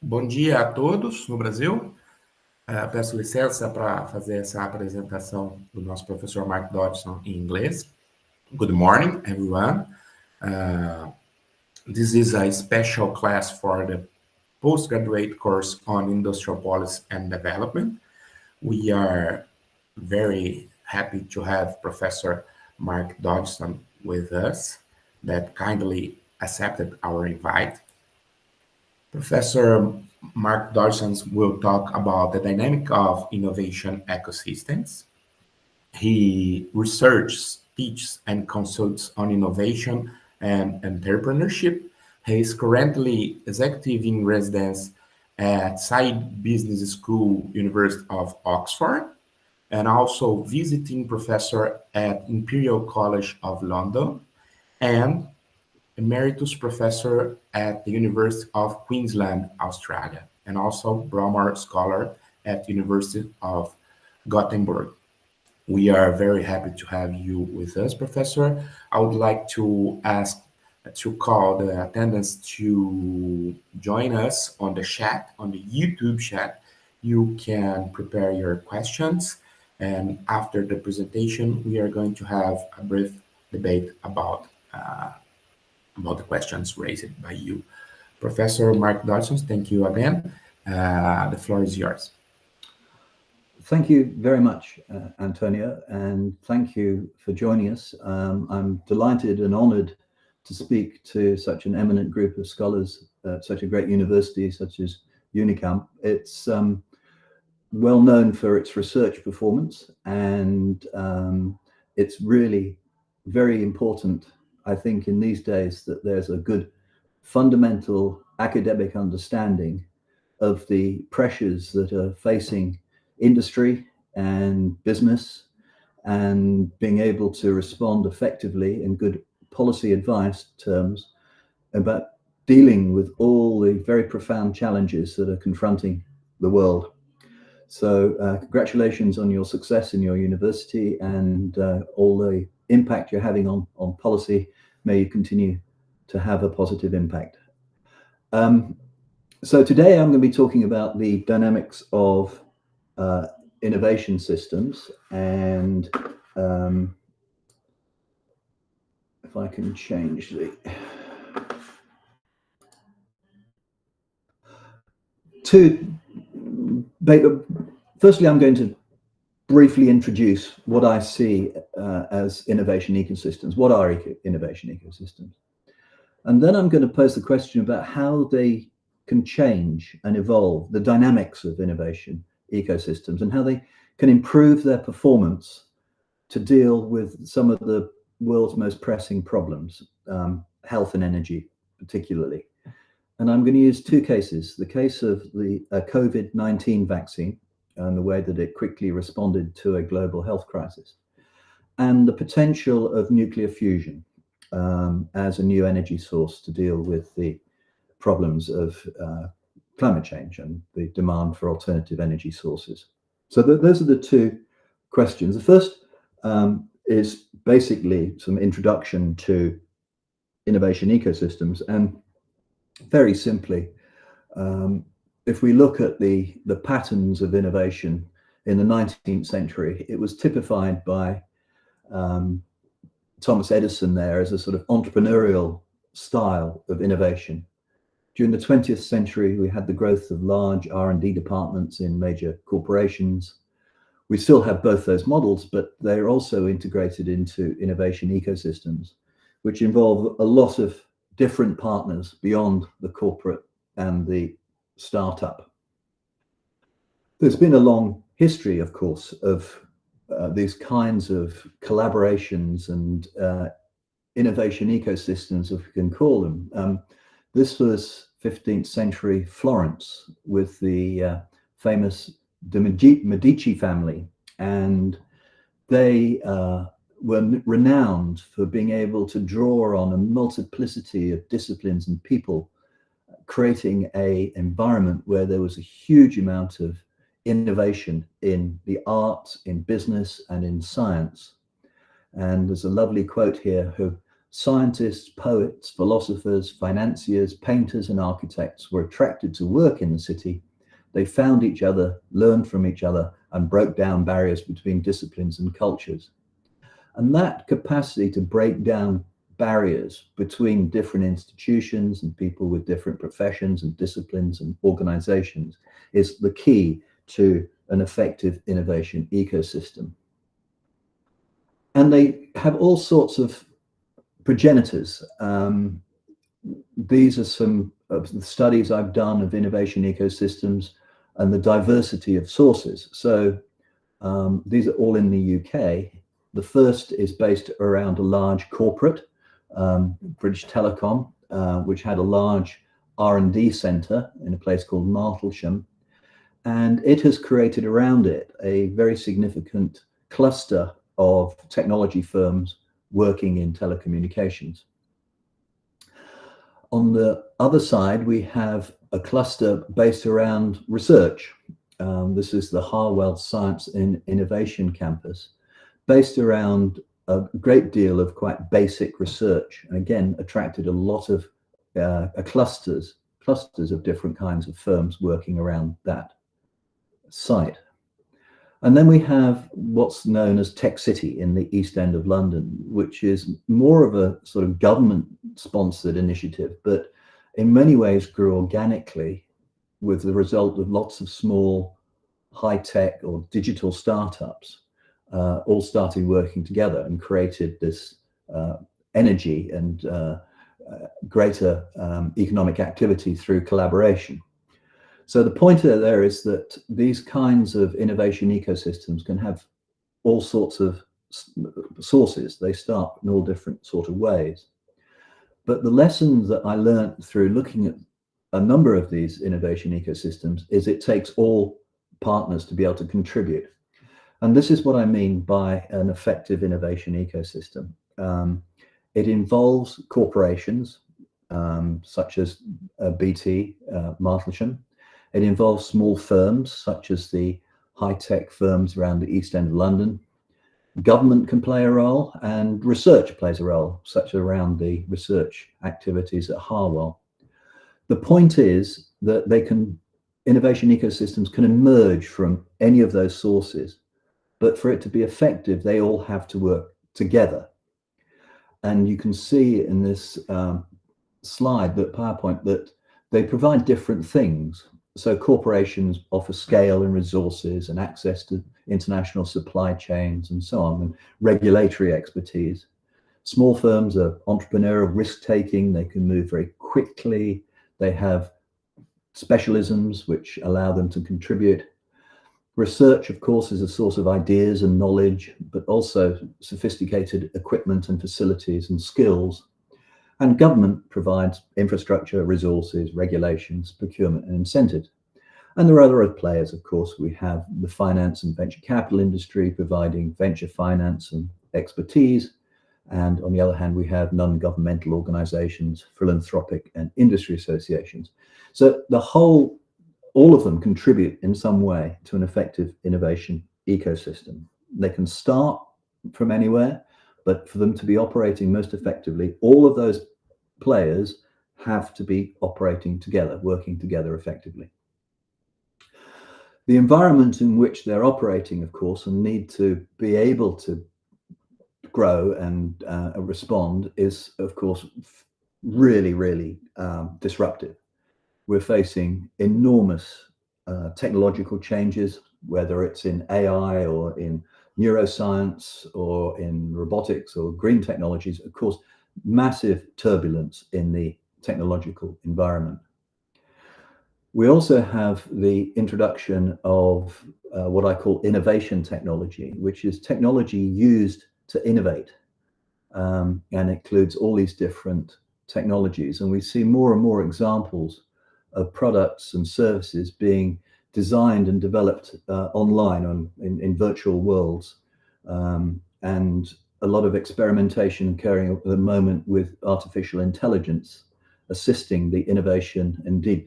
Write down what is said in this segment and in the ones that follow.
Bom dia a todos no Brasil. Peço licença para fazer essa apresentação do nosso professor Mark Dodgson em inglês. Good morning, everyone. This is a special class for the postgraduate course on industrial policy and development. We are very happy to have Professor Mark Dodgson with us that kindly accepted our invite. Professor Mark Dodgson will talk about the dynamic of innovation ecosystems. He researches, teaches, and consults on innovation and entrepreneurship. He is currently executive in residence at Said Business School, University of Oxford, and also visiting professor at Imperial College of London, and emeritus professor at the University of Queensland, Australia, and also Bromar Scholar at University of Gothenburg. We are very happy to have you with us, Professor. I would like to ask to call the attendants to join us on the chat, on the YouTube chat. You can prepare your questions, and after the presentation, we are going to have a brief debate about the questions raised by you. Professor Mark Dodgson, thank you again. The floor is yours. Thank you very much, Antonio, and thank you for joining us. I'm delighted and honored to speak to such an eminent group of scholars at such a great university such as Unicamp. It's well known for its research performance, and it's really very important, I think, in these days that there's a good fundamental academic understanding of the pressures that are facing industry and business, and being able to respond effectively in good policy advice terms about dealing with all the very profound challenges that are confronting the world. So congratulations on your success in your university and all the impact you're having on policy. May you continue to have a positive impact. So today I'm going to be talking about the dynamics of innovation systems, and if I can change the firstly, I'm going to briefly introduce what I see as innovation ecosystems. What are innovation ecosystems? And then I'm going to pose the question about how they can change and evolve, the dynamics of innovation ecosystems, and how they can improve their performance to deal with some of the world's most pressing problems, health and energy particularly. And I'm going to use two cases: the case of the COVID-19 vaccine and the way that it quickly responded to a global health crisis, and the potential of nuclear fusion as a new energy source to deal with the problems of climate change and the demand for alternative energy sources. So those are the two questions. The first is basically some introduction to innovation ecosystems, and very simply, if we look at the patterns of innovation in the 19th century, it was typified by Thomas Edison there as a sort of entrepreneurial style of innovation. During the 20th century, we had the growth of large R&D departments in major corporations. We still have both those models, but they're also integrated into innovation ecosystems, which involve a lot of different partners beyond the corporate and the startup. There's been a long history, of course, of these kinds of collaborations and innovation ecosystems, if we can call them. This was 15th century Florence with the famous Medici family, and they were renowned for being able to draw on a multiplicity of disciplines and people, creating an environment where there was a huge amount of innovation in the arts, in business, and in science. And there's a lovely quote here of scientists, poets, philosophers, financiers, painters, and architects were attracted to work in the city. They found each other, learned from each other, and broke down barriers between disciplines and cultures. And that capacity to break down barriers between different institutions and people with different professions and disciplines and organizations is the key to an effective innovation ecosystem. And they have all sorts of progenitors. These are some of the studies I've done of innovation ecosystems and the diversity of sources. So these are all in the UK. The first is based around a large corporate, British Telecom, which had a large R&D centre in a place called Martlesham. And it has created around it a very significant cluster of technology firms working in telecommunications. On the other side, we have a cluster based around research. This is the Harwell Science and Innovation Campus, based around a great deal of quite basic research, and again, attracted a lot of clusters of different kinds of firms working around that site. And then we have what's known as Tech City in the East End of London, which is more of a sort of government-sponsored initiative, but in many ways grew organically with the result of lots of small high-tech or digital startups all started working together and created this energy and greater economic activity through collaboration. So the point there is that these kinds of innovation ecosystems can have all sorts of sources. They start in all different sort of ways. But the lesson that I learned through looking at a number of these innovation ecosystems is it takes all partners to be able to contribute. And this is what I mean by an effective innovation ecosystem. It involves corporations such as BT, Martlesham. It involves small firms such as the high-tech firms around the East End of London. Government can play a role, and research plays a role, such as around the research activities at Harwell. The point is that innovation ecosystems can emerge from any of those sources, but for it to be effective, they all have to work together. And you can see in this slide, that PowerPoint, that they provide different things. So corporations offer scale and resources and access to international supply chains and so on, and regulatory expertise. Small firms are entrepreneurial, risk-taking. They can move very quickly. They have specialisms which allow them to contribute. Research, of course, is a source of ideas and knowledge, but also sophisticated equipment and facilities and skills. And government provides infrastructure, resources, regulations, procurement, and incentives. And there are other players, of course. We have the finance and venture capital industry providing venture finance and expertise. And on the other hand, we have non-governmental organizations, philanthropic and industry associations. So all of them contribute in some way to an effective innovation ecosystem. They can start from anywhere, but for them to be operating most effectively, all of those players have to be operating together, working together effectively. The environment in which they're operating, of course, and need to be able to grow and respond is, of course, really, really disruptive. We're facing enormous technological changes, whether it's in AI or in neuroscience or in robotics or green technologies. Of course, massive turbulence in the technological environment. We also have the introduction of what I call innovation technology, which is technology used to innovate, and includes all these different technologies. And we see more and more examples of products and services being designed and developed online in virtual worlds, and a lot of experimentation occurring at the moment with artificial intelligence, assisting the innovation, indeed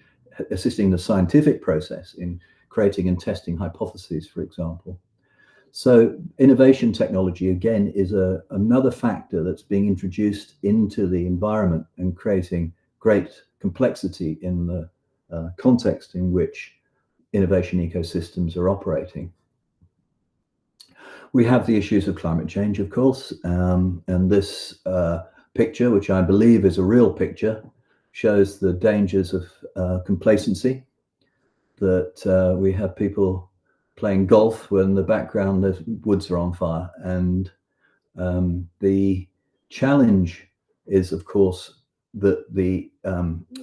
assisting the scientific process in creating and testing hypotheses, for example. So innovation technology, again, is another factor that's being introduced into the environment and creating great complexity in the context in which innovation ecosystems are operating. We have the issues of climate change, of course, and this picture, which I believe is a real picture, shows the dangers of complacency, that we have people playing golf when in the background the woods are on fire. And the challenge is, of course, that the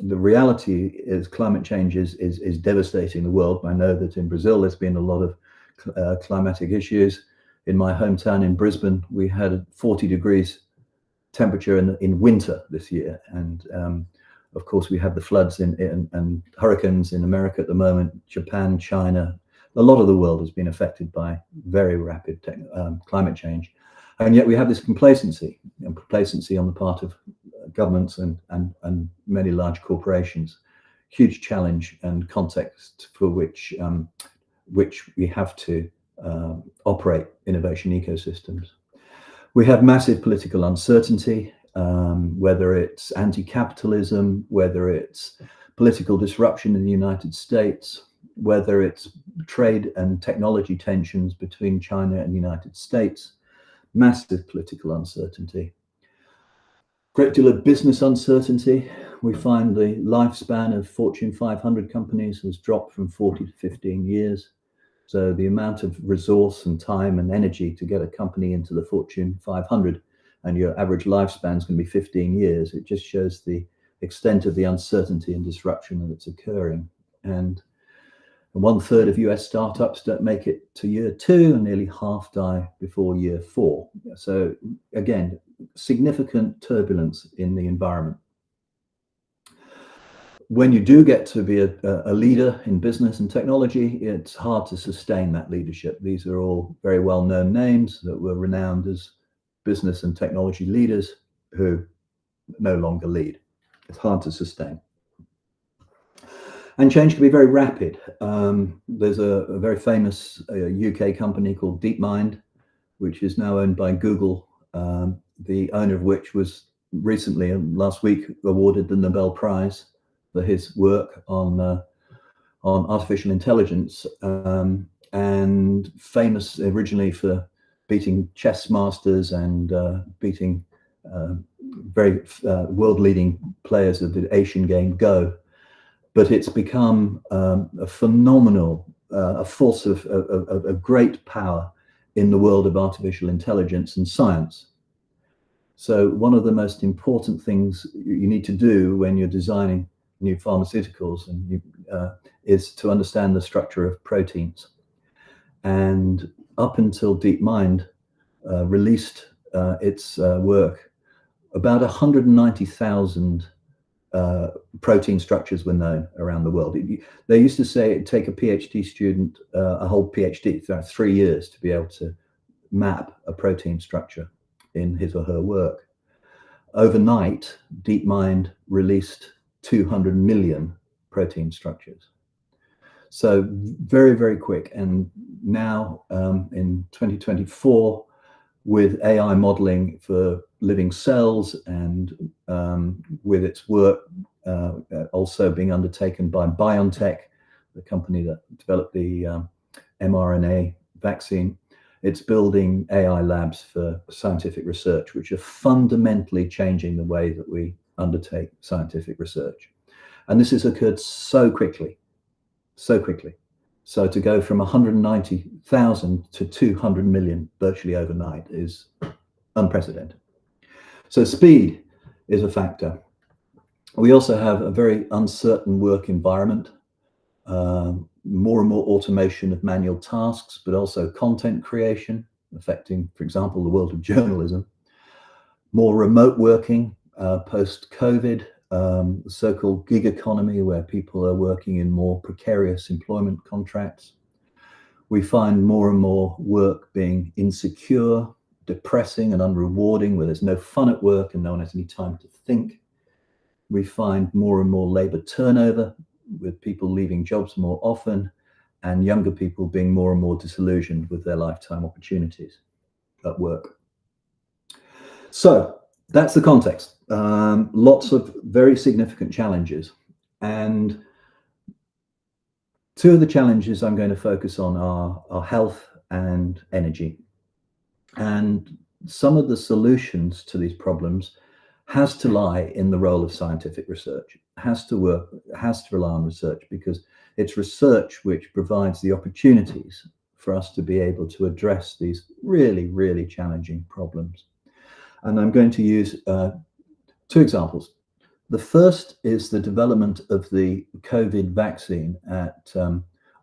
reality is climate change is devastating the world. I know that in Brazil there's been a lot of climatic issues. In my hometown in Brisbane, we had 40 degrees temperature in winter this year, and of course we have the floods and hurricanes in America at the moment, Japan, China. A lot of the world has been affected by very rapid climate change, and yet we have this complacency on the part of governments and many large corporations. Huge challenge and context for which we have to operate innovation ecosystems. We have massive political uncertainty, whether it's anti-capitalism, whether it's political disruption in the United States, whether it's trade and technology tensions between China and the United States, massive political uncertainty. Great deal of business uncertainty. We find the lifespan of Fortune 500 companies has dropped from 40 to 15 years. So the amount of resource and time and energy to get a company into the Fortune 500 and your average lifespan is going to be 15 years. It just shows the extent of the uncertainty and disruption that's occurring. And 1/3 of US startups don't make it to year 2, and nearly half die before year 4. So again, significant turbulence in the environment. When you do get to be a leader in business and technology, it's hard to sustain that leadership. These are all very well-known names that were renowned as business and technology leaders who no longer lead. It's hard to sustain. And change can be very rapid. There's a very famous UK company called DeepMind, which is now owned by Google, the owner of which was recently, last week, awarded the Nobel Prize for his work on artificial intelligence, and famous originally for beating chess masters and beating very world-leading players of the Asian game Go. But it's become a phenomenal, a force of great power in the world of artificial intelligence and science. So one of the most important things you need to do when you're designing new pharmaceuticals and is to understand the structure of proteins. And up until DeepMind released its work, about 190,000 protein structures were known around the world. They used to say it'd take a PhD student a whole PhD, 3 years, to be able to map a protein structure in his or her work. Overnight, DeepMind released 200 million protein structures. So very, very quick. And now in 2024, with AI modeling for living cells and with its work also being undertaken by BioNTech, the company that developed the mRNA vaccine, it's building AI labs for scientific research, which are fundamentally changing the way that we undertake scientific research. And this has occurred so quickly, so quickly. So to go from 190,000 to 200 million virtually overnight is unprecedented. So speed is a factor. We also have a very uncertain work environment, more and more automation of manual tasks, but also content creation, affecting, for example, the world of journalism. More remote working post-COVID, the so-called gig economy, where people are working in more precarious employment contracts. We find more and more work being insecure, depressing and unrewarding, where there's no fun at work and no one has any time to think. We find more and more labor turnover, with people leaving jobs more often, and younger people being more and more disillusioned with their lifetime opportunities at work. So that's the context. Lots of very significant challenges, and two of the challenges I'm going to focus on are health and energy. And some of the solutions to these problems has to lie in the role of scientific research. It has to rely on research, because it's research which provides the opportunities for us to be able to address these really, really challenging problems. And I'm going to use two examples. The first is the development of the COVID vaccine at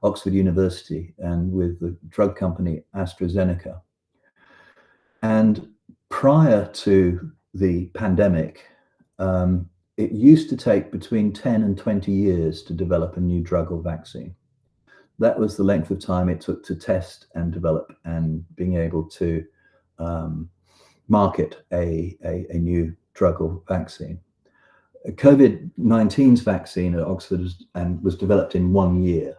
Oxford University and with the drug company AstraZeneca. And prior to the pandemic, it used to take between 10 and 20 years to develop a new drug or vaccine. That was the length of time it took to test and develop and being able to market a new drug or vaccine. COVID-19's vaccine at Oxford was developed in 1 year.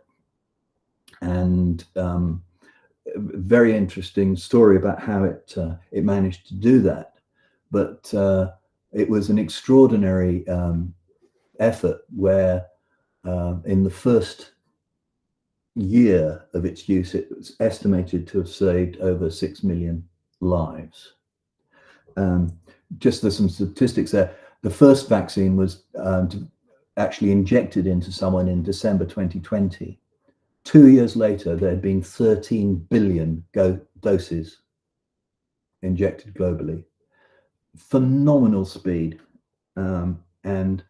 And very interesting story about how it managed to do that. But it was an extraordinary effort where in the first year of its use, it was estimated to have saved over 6 million lives. Just there's some statistics there. The first vaccine was actually injected into someone in December 2020. 2 years later, there had been 13 billion doses injected globally. Phenomenal speed. And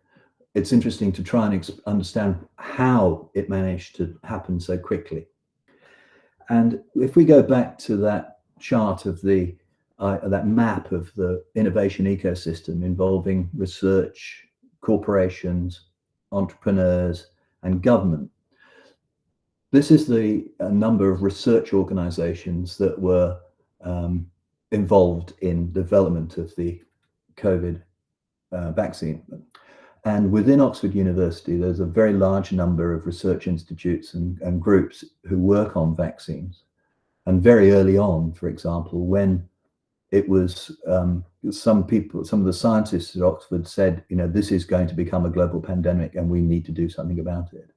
it's interesting to try and understand how it managed to happen so quickly. And if we go back to that chart of that map of the innovation ecosystem involving research, corporations, entrepreneurs, and government, this is the number of research organizations that were involved in development of the COVID vaccine. And within Oxford University, there's a very large number of research institutes and groups who work on vaccines. And very early on, for example, when it was some of the scientists at Oxford said, this is going to become a global pandemic and we need to do something about it.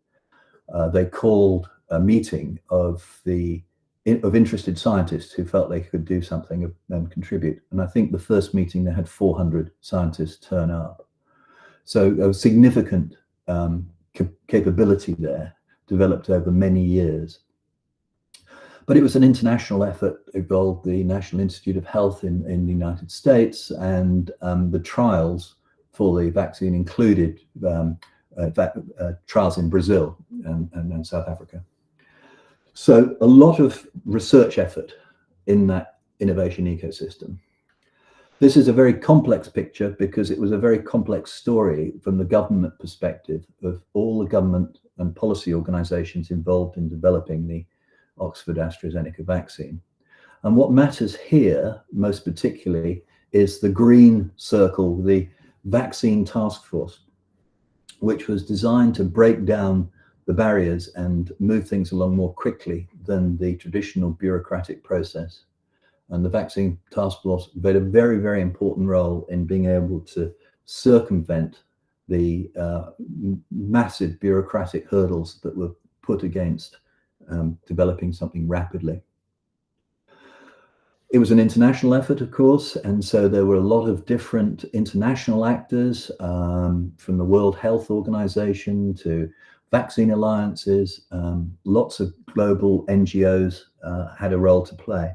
They called a meeting of interested scientists who felt they could do something and contribute. And I think the first meeting, they had 400 scientists turn up. So a significant capability there developed over many years. But it was an international effort. It involved the National Institute of Health in the United States, and the trials for the vaccine included trials in Brazil and South Africa. So a lot of research effort in that innovation ecosystem. This is a very complex picture because it was a very complex story from the government perspective of all the government and policy organizations involved in developing the Oxford AstraZeneca vaccine. And what matters here, most particularly, is the green circle, the vaccine task force, which was designed to break down the barriers and move things along more quickly than the traditional bureaucratic process. And the vaccine task force played a very, very important role in being able to circumvent the massive bureaucratic hurdles that were put against developing something rapidly. It was an international effort, of course, and so there were a lot of different international actors, from the World Health Organization to vaccine alliances. Lots of global NGOs had a role to play.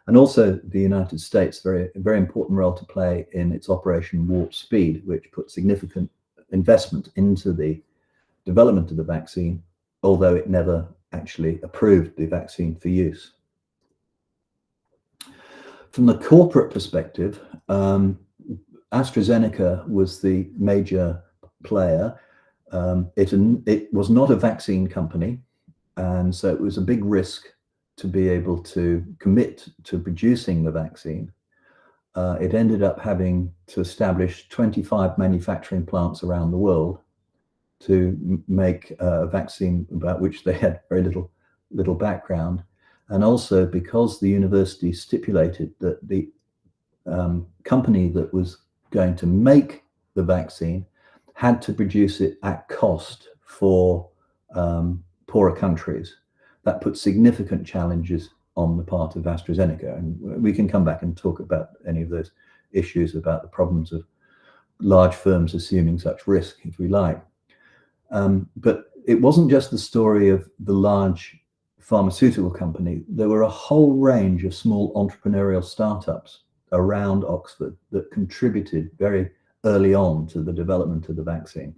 And also the United States, very important role to play in its Operation Warp Speed, which put significant investment into the development of the vaccine, although it never actually approved the vaccine for use. From the corporate perspective, AstraZeneca was the major player. It was not a vaccine company, and so it was a big risk to be able to commit to producing the vaccine. It ended up having to establish 25 manufacturing plants around the world to make a vaccine about which they had very little little background, and also because the university stipulated that the company that was going to make the vaccine had to produce it at cost for poorer countries. That put significant challenges on the part of AstraZeneca, and we can come back and talk about any of those issues about the problems of large firms assuming such risk, if we like. But it wasn't just the story of the large pharmaceutical company. There were a whole range of small entrepreneurial startups around Oxford that contributed very early on to the development of the vaccine.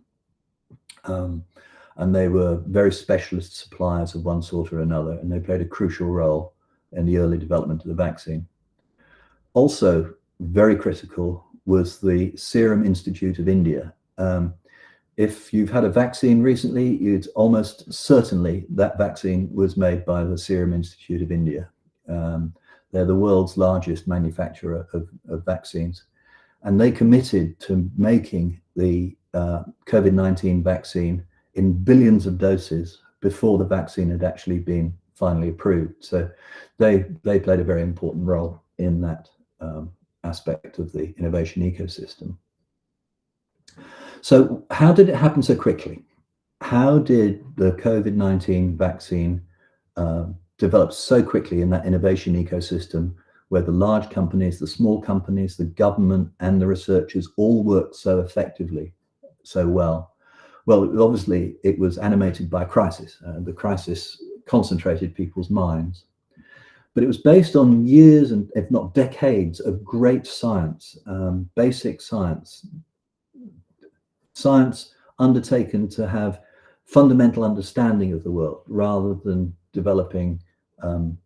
And they were very specialist suppliers of one sort or another, and they played a crucial role in the early development of the vaccine. Also very critical was the Serum Institute of India. If you've had a vaccine recently, you'd almost certainly that vaccine was made by the Serum Institute of India. They're the world's largest manufacturer of vaccines, and they committed to making the COVID-19 vaccine in billions of doses before the vaccine had actually been finally approved. So they played a very important role in that aspect of the innovation ecosystem. So how did it happen so quickly? How did the COVID-19 vaccine develop so quickly in that innovation ecosystem where the large companies, the small companies, the government and the researchers all worked so effectively, so well? Well, obviously it was animated by crisis. The crisis concentrated people's minds. But it was based on years and if not decades of great science, basic science, science undertaken to have fundamental understanding of the world rather than developing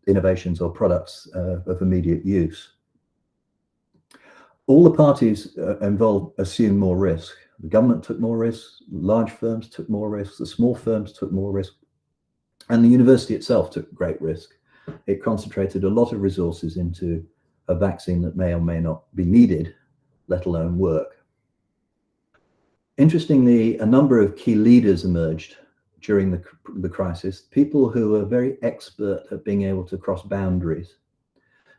innovations or products of immediate use. All the parties involved assumed more risk. The government took more risks, large firms took more risks, the small firms took more risk, and the university itself took great risk. It concentrated a lot of resources into a vaccine that may or may not be needed, let alone work. Interestingly, a number of key leaders emerged during the crisis, people who were very expert at being able to cross boundaries.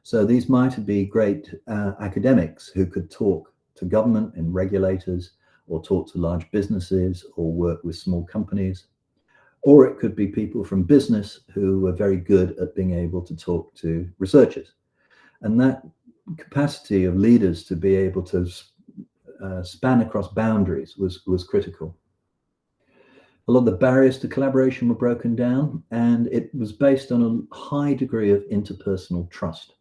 So these might be great academics who could talk to government and regulators, or talk to large businesses, or work with small companies. Or it could be people from business who were very good at being able to talk to researchers. And that capacity of leaders to be able to span across boundaries was critical. A lot of the barriers to collaboration were broken down, and it was based on a high degree of interpersonal trust.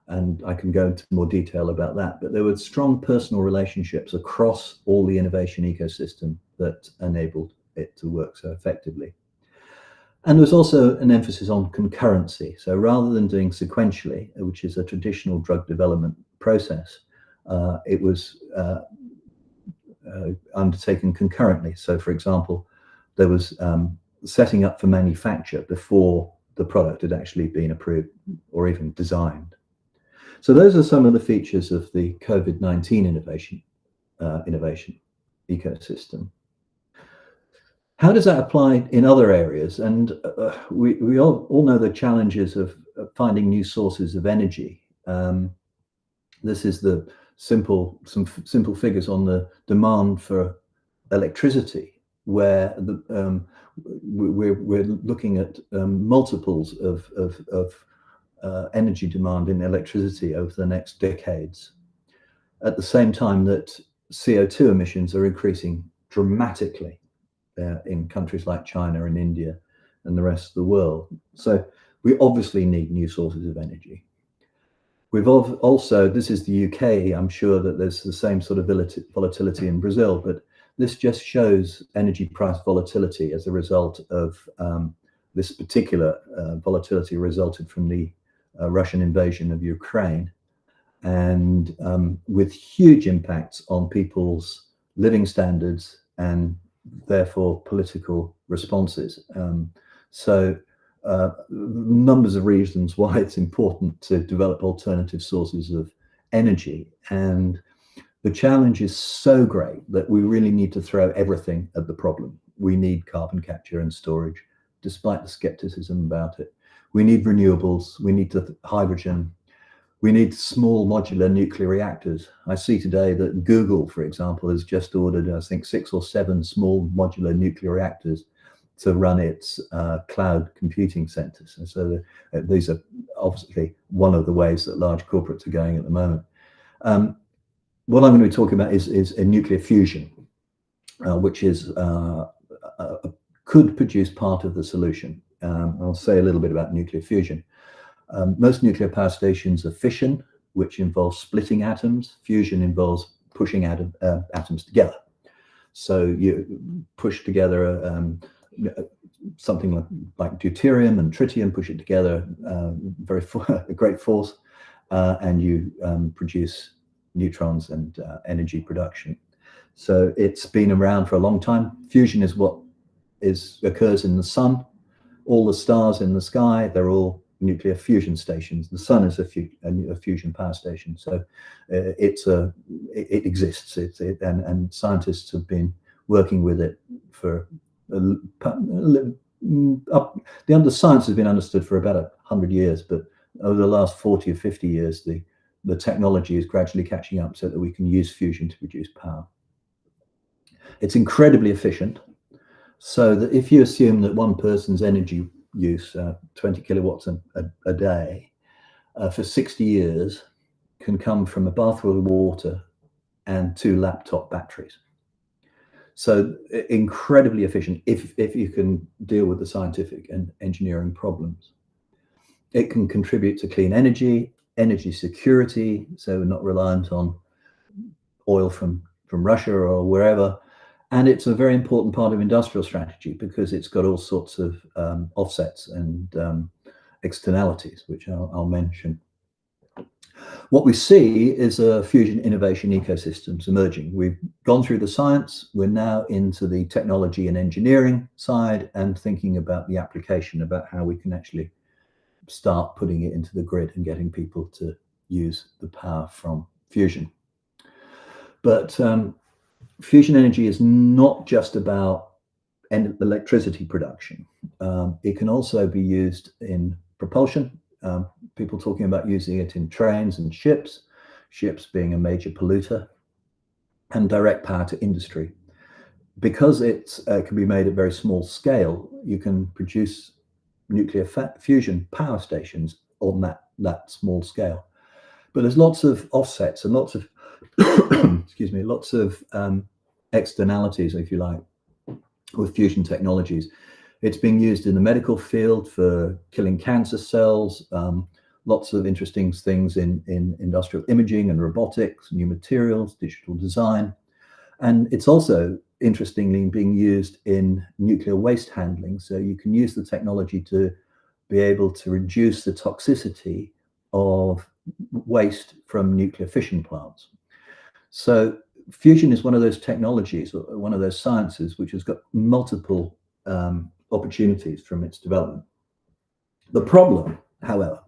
And I can go into more detail about that, but there were strong personal relationships across all the innovation ecosystem that enabled it to work so effectively. And there was also an emphasis on concurrency. So rather than doing sequentially, which is a traditional drug development process, it was undertaken concurrently. So for example, there was setting up for manufacture before the product had actually been approved or even designed. So those are some of the features of the COVID-19 innovation ecosystem. How does that apply in other areas? And we all know the challenges of finding new sources of energy. This is some simple figures on the demand for electricity, where we're looking at multiples of energy demand in electricity over the next decades, at the same time that CO2 emissions are increasing dramatically in countries like China and India and the rest of the world. So we obviously need new sources of energy. We've also, this is the UK, I'm sure that there's the same sort of volatility in Brazil, but this just shows energy price volatility as a result of this particular volatility resulted from the Russian invasion of Ukraine, and with huge impacts on people's living standards and therefore political responses. So numbers of reasons why it's important to develop alternative sources of energy, and the challenge is so great that we really need to throw everything at the problem. We need carbon capture and storage despite the skepticism about it. We need renewables, we need the hydrogen, we need small modular nuclear reactors. I see today that Google, for example, has just ordered, I think, 6 or 7 small modular nuclear reactors to run its cloud computing centers. And so these are obviously one of the ways that large corporates are going at the moment. What I'm going to be talking about is a nuclear fusion, which is could produce part of the solution. I'll say a little bit about nuclear fusion. Most nuclear power stations are fission, which involves splitting atoms. Fusion involves pushing atoms together. So you push together something like deuterium and tritium, push it together, a great force, and you produce neutrons and energy production. So it's been around for a long time. Fusion is what occurs in the sun. All the stars in the sky, they're all nuclear fusion stations. The sun is a fusion power station. So it exists. And scientists have been working with it for the science has been understood for about 100 years, but over the last 40 or 50 years, the technology is gradually catching up so that we can use fusion to produce power. It's incredibly efficient, so that if you assume that one person's energy use, 20 kilowatts a day, for 60 years can come from a bathful of water and 2 laptop batteries. So incredibly efficient if you can deal with the scientific and engineering problems. It can contribute to clean energy, energy security, so we're not reliant on oil from Russia or wherever. And it's a very important part of industrial strategy because it's got all sorts of offsets and externalities, which I'll mention. What we see is a fusion innovation ecosystems emerging. We've gone through the science, we're now into the technology and engineering side and thinking about the application, about how we can actually start putting it into the grid and getting people to use the power from fusion. But fusion energy is not just about electricity production. It can also be used in propulsion. People talking about using it in trains and ships being a major polluter, and direct power to industry. Because it can be made at very small scale, you can produce nuclear fusion power stations on that small scale. But there's lots of offsets and lots of excuse me, lots of externalities, if you like, with fusion technologies. It's being used in the medical field for killing cancer cells, lots of interesting things in industrial imaging and robotics, new materials, digital design. And it's also, interestingly, being used in nuclear waste handling. So you can use the technology to be able to reduce the toxicity of waste from nuclear fission plants. So fusion is one of those technologies, or one of those sciences, which has got multiple opportunities from its development. The problem, however,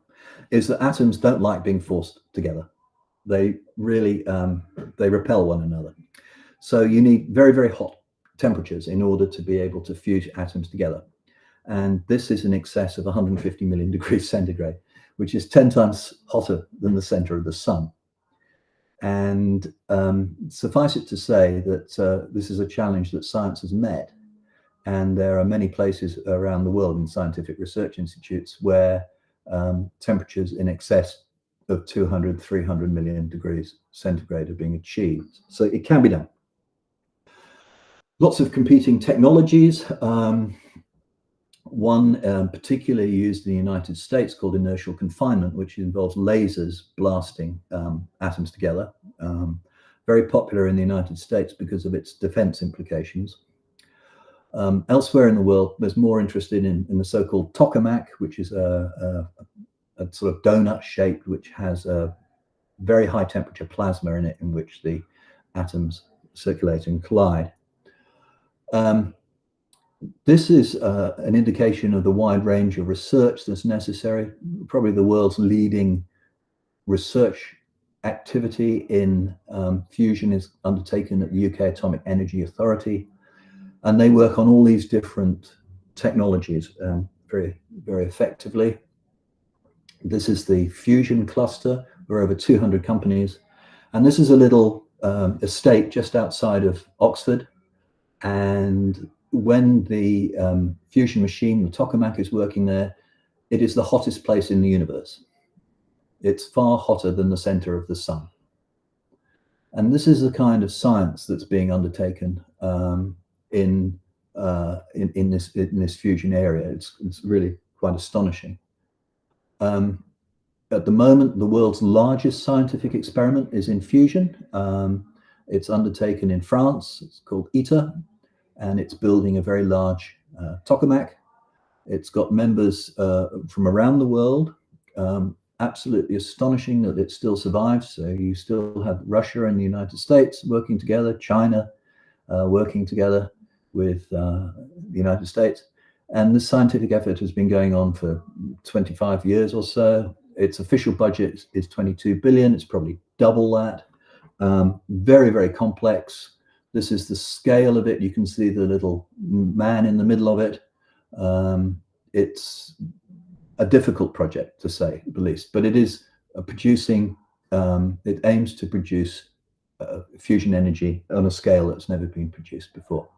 is that atoms don't like being forced together. They really, they repel one another. So you need very, very hot temperatures in order to be able to fuse atoms together. And this is in excess of 150 million degrees centigrade, which is 10 times hotter than the center of the sun. And suffice it to say that this is a challenge that science has met. And there are many places around the world in scientific research institutes where temperatures in excess of 200, 300 million degrees centigrade are being achieved. So it can be done. Lots of competing technologies. One particularly used in the United States called inertial confinement, which involves lasers blasting atoms together. Very popular in the United States because of its defense implications. Elsewhere in the world, there's more interested in the so-called tokamak, which is a sort of donut shaped, which has a very high temperature plasma in it, in which the atoms circulate and collide. This is an indication of the wide range of research that's necessary. Probably the world's leading research activity in fusion is undertaken at the UK Atomic Energy Authority. And they work on all these different technologies very, very effectively. This is the fusion cluster. We're over 200 companies. And this is a little estate just outside of Oxford. And when the fusion machine, the tokamak, is working there, it is the hottest place in the universe. It's far hotter than the center of the sun. And this is the kind of science that's being undertaken in this fusion area. It's really quite astonishing. At the moment, the world's largest scientific experiment is in fusion. It's undertaken in France. It's called ITER, and it's building a very large tokamak. It's got members from around the world. Absolutely astonishing that it still survives. So you still have Russia and the United States working together, China working together with the United States. And this scientific effort has been going on for 25 years or so. Its official budget is 22 billion. It's probably double that. Very, very complex. This is the scale of it. You can see the little man in the middle of it. It's a difficult project, to say the least, but it is producing, it aims to produce fusion energy on a scale that's never been produced before.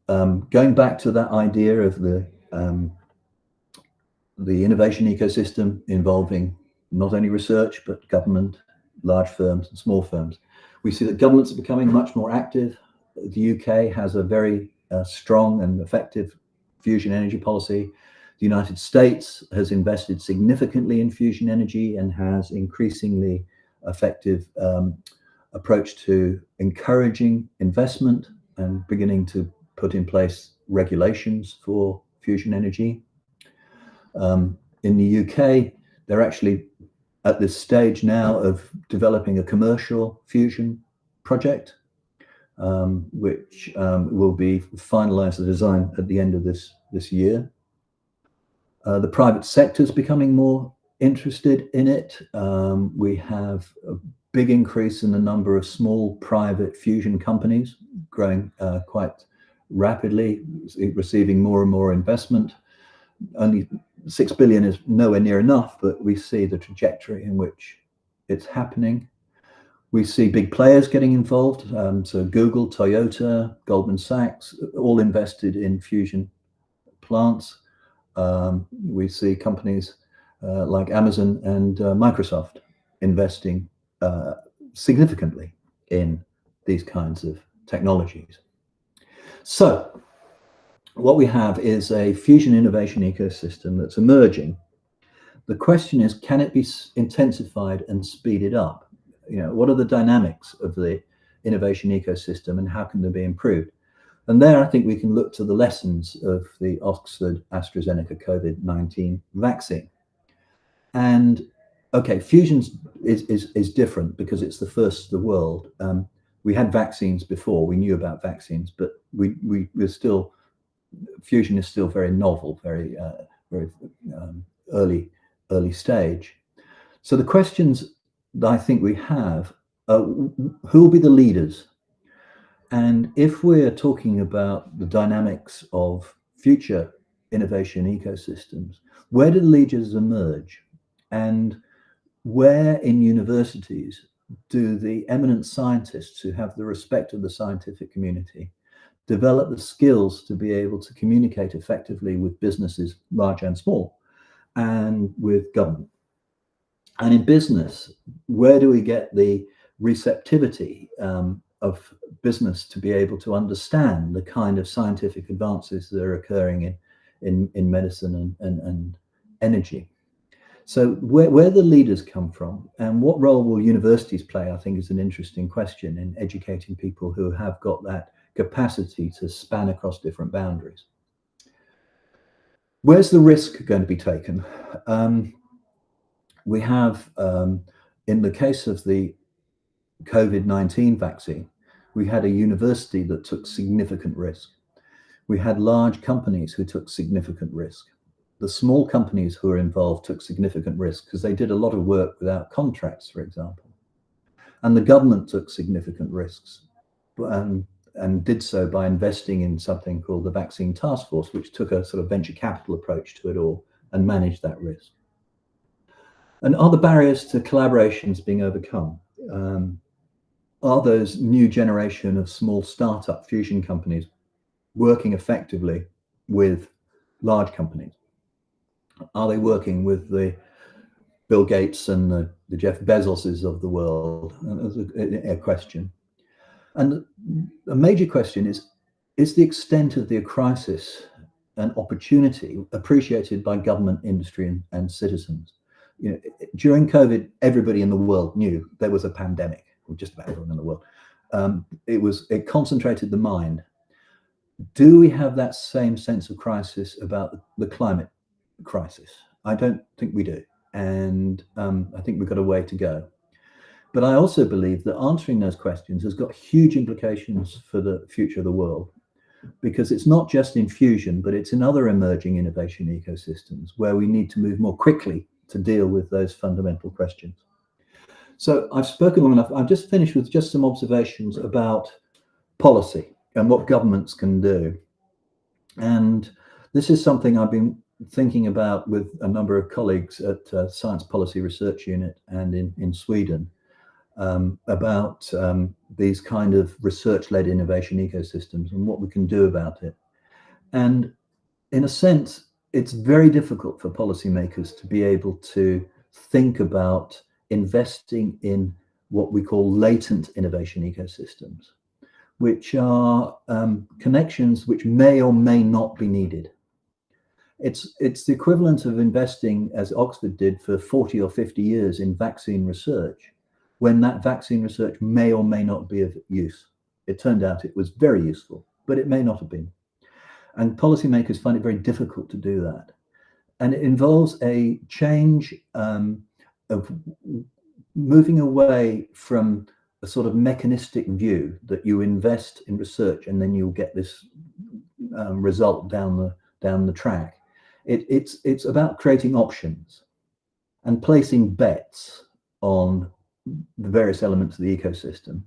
Going back to that idea of the innovation ecosystem involving not only research, but government, large firms and small firms, we see that governments are becoming much more active. The UK has a very strong and effective fusion energy policy. The United States has invested significantly in fusion energy and has increasingly effective approach to encouraging investment and beginning to put in place regulations for fusion energy. In the UK, they're actually at this stage now of developing a commercial fusion project, which will be finalized, the design, at the end of this year. The private sector is becoming more interested in it. We have a big increase in the number of small private fusion companies growing quite rapidly, receiving more and more investment. Only 6 billion is nowhere near enough, but we see the trajectory in which it's happening. We see big players getting involved. So Google, Toyota, Goldman Sachs, all invested in fusion plants. We see companies like Amazon and Microsoft investing significantly in these kinds of technologies. So what we have is a fusion innovation ecosystem that's emerging. The question is, can it be intensified and speeded up? You know, what are the dynamics of the innovation ecosystem and how can they be improved? And there, I think we can look to the lessons of the Oxford AstraZeneca COVID-19 vaccine. And okay, fusion is different because it's the first of the world. We had vaccines before, we knew about vaccines, but we're still, fusion is still very novel, very early stage. So the questions that I think we have, who will be the leaders? And if we're talking about the dynamics of future innovation ecosystems, where do the leaders emerge? And where in universities do the eminent scientists who have the respect of the scientific community develop the skills to be able to communicate effectively with businesses, large and small, and with government? And in business, where do we get the receptivity of business to be able to understand the kind of scientific advances that are occurring in medicine and energy? So where the leaders come from and what role will universities play, I think, is an interesting question in educating people who have got that capacity to span across different boundaries. Where's the risk going to be taken? We have, in the case of the COVID-19 vaccine, we had a university that took significant risk. We had large companies who took significant risk. The small companies who were involved took significant risk because they did a lot of work without contracts, for example. And the government took significant risks. and did so by investing in something called the Vaccine Task Force, which took a sort of venture capital approach to it all and managed that risk. And are the barriers to collaborations being overcome? Are those new generation of small startup fusion companies working effectively with large companies? Are they working with the Bill Gates and the Jeff Bezoses of the world? That's a question. And a major question is the extent of the crisis an opportunity appreciated by government, industry, and citizens? You know, during COVID, everybody in the world knew there was a pandemic, or just about everyone in the world. It concentrated the mind. Do we have that same sense of crisis about the climate crisis? I don't think we do. And I think we've got a way to go. But I also believe that answering those questions has got huge implications for the future of the world, because it's not just in fusion, but it's in other emerging innovation ecosystems where we need to move more quickly to deal with those fundamental questions. So I've spoken long enough. I've just finished with just some observations about policy and what governments can do. And this is something I've been thinking about with a number of colleagues at Science Policy Research Unit and in Sweden, about these kind of research-led innovation ecosystems and what we can do about it. And in a sense, it's very difficult for policymakers to be able to think about investing in what we call latent innovation ecosystems, which are connections which may or may not be needed. It's the equivalent of investing, as Oxford did, for 40 or 50 years in vaccine research, when that vaccine research may or may not be of use. It turned out it was very useful, but it may not have been. And policymakers find it very difficult to do that. And it involves a change of moving away from a sort of mechanistic view that you invest in research and then you'll get this result down the track. It's about creating options and placing bets on the various elements of the ecosystem.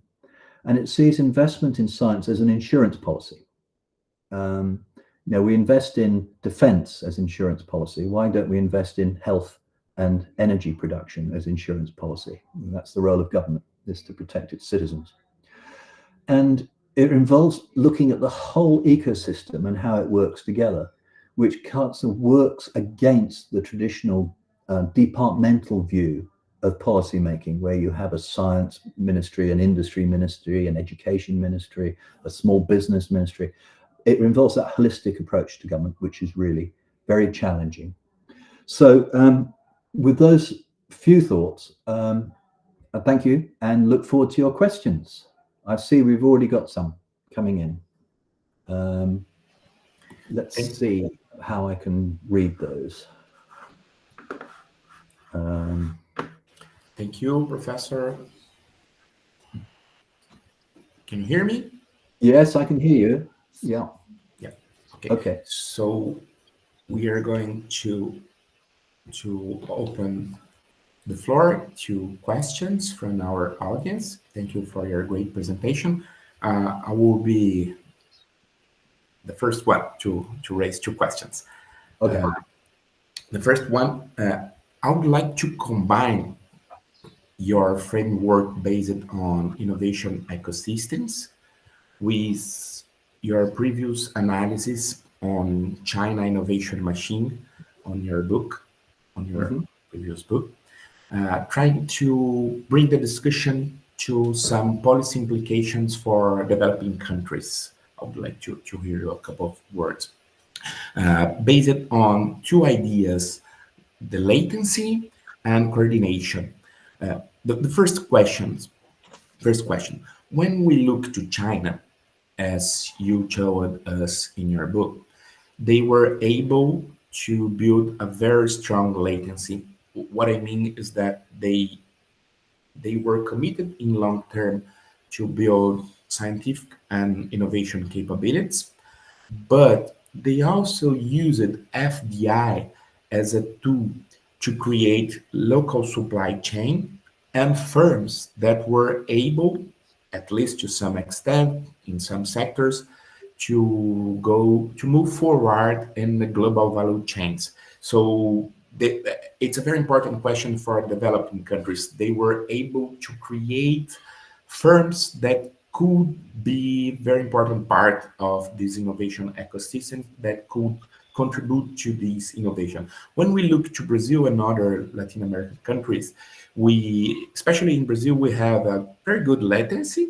And it sees investment in science as an insurance policy. We invest in defense as insurance policy. Why don't we invest in health and energy production as insurance policy? And that's the role of government, is to protect its citizens. And it involves looking at the whole ecosystem and how it works together, which works against the traditional departmental view of policy making, where you have a science ministry, an industry ministry, an education ministry, a small business ministry. It involves that holistic approach to government, which is really very challenging. So with those few thoughts, I thank you and look forward to your questions. I see we've already got some coming in. Let's see how I can read those. Thank you, Professor. Can you hear me? Yes, I can hear you. Yeah. Yeah. Okay. So we are going to open the floor to questions from our audience. Thank you for your great presentation. I will be the first one to raise two questions. Okay. The first one, I would like to combine your framework based on innovation ecosystems with your previous analysis on China innovation machine on your book, on your previous book, trying to bring the discussion to some policy implications for developing countries. I would like to hear a couple of words. Based on two ideas, the latency and coordination. The first question, when we look to China, as you showed us in your book, they were able to build a very strong latency. What I mean is that they were committed in long term to build scientific and innovation capabilities, but they also used FDI as a tool to create local supply chain and firms that were able at least to some extent, in some sectors, to move forward in the global value chains. So it's a very important question for developing countries. They were able to create firms that could be very important part of this innovation ecosystem that could contribute to this innovation. When we look to Brazil and other Latin American countries, especially in Brazil, we have a very good latency.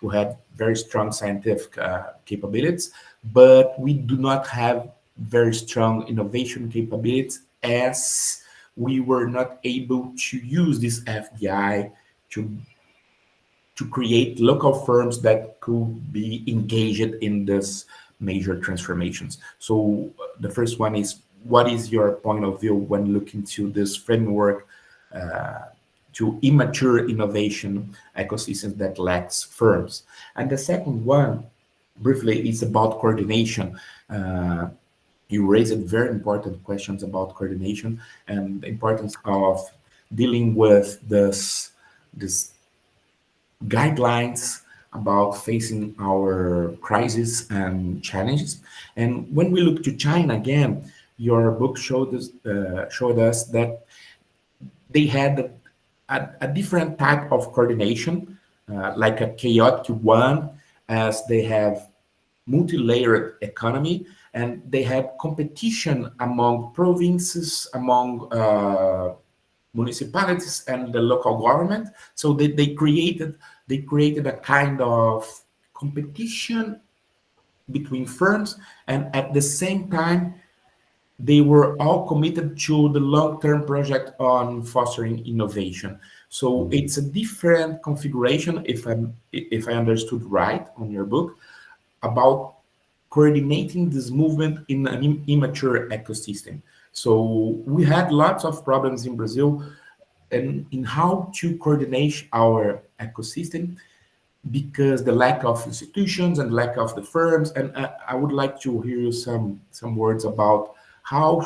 We have very strong scientific capabilities, but we do not have very strong innovation capabilities, as we were not able to use this FDI to create local firms that could be engaged in this major transformations. So the first one is, what is your point of view when looking to this framework to immature innovation ecosystems that lacks firms? And the second one, briefly, is about coordination. You raised very important questions about coordination and the importance of dealing with this guidelines about facing our crises and challenges. And when we look to China again, your book showed us that they had a different type of coordination, like a chaotic one, as they have multi-layered economy, and they had competition among provinces, among municipalities and the local government. So they created a kind of competition between firms, and at the same time they were all committed to the long-term project on fostering innovation. So it's a different configuration, if I understood right on your book, about coordinating this movement in an immature ecosystem. So we had lots of problems in Brazil and in how to coordinate our ecosystem, because the lack of institutions and lack of the firms. And I would like to hear you some words about how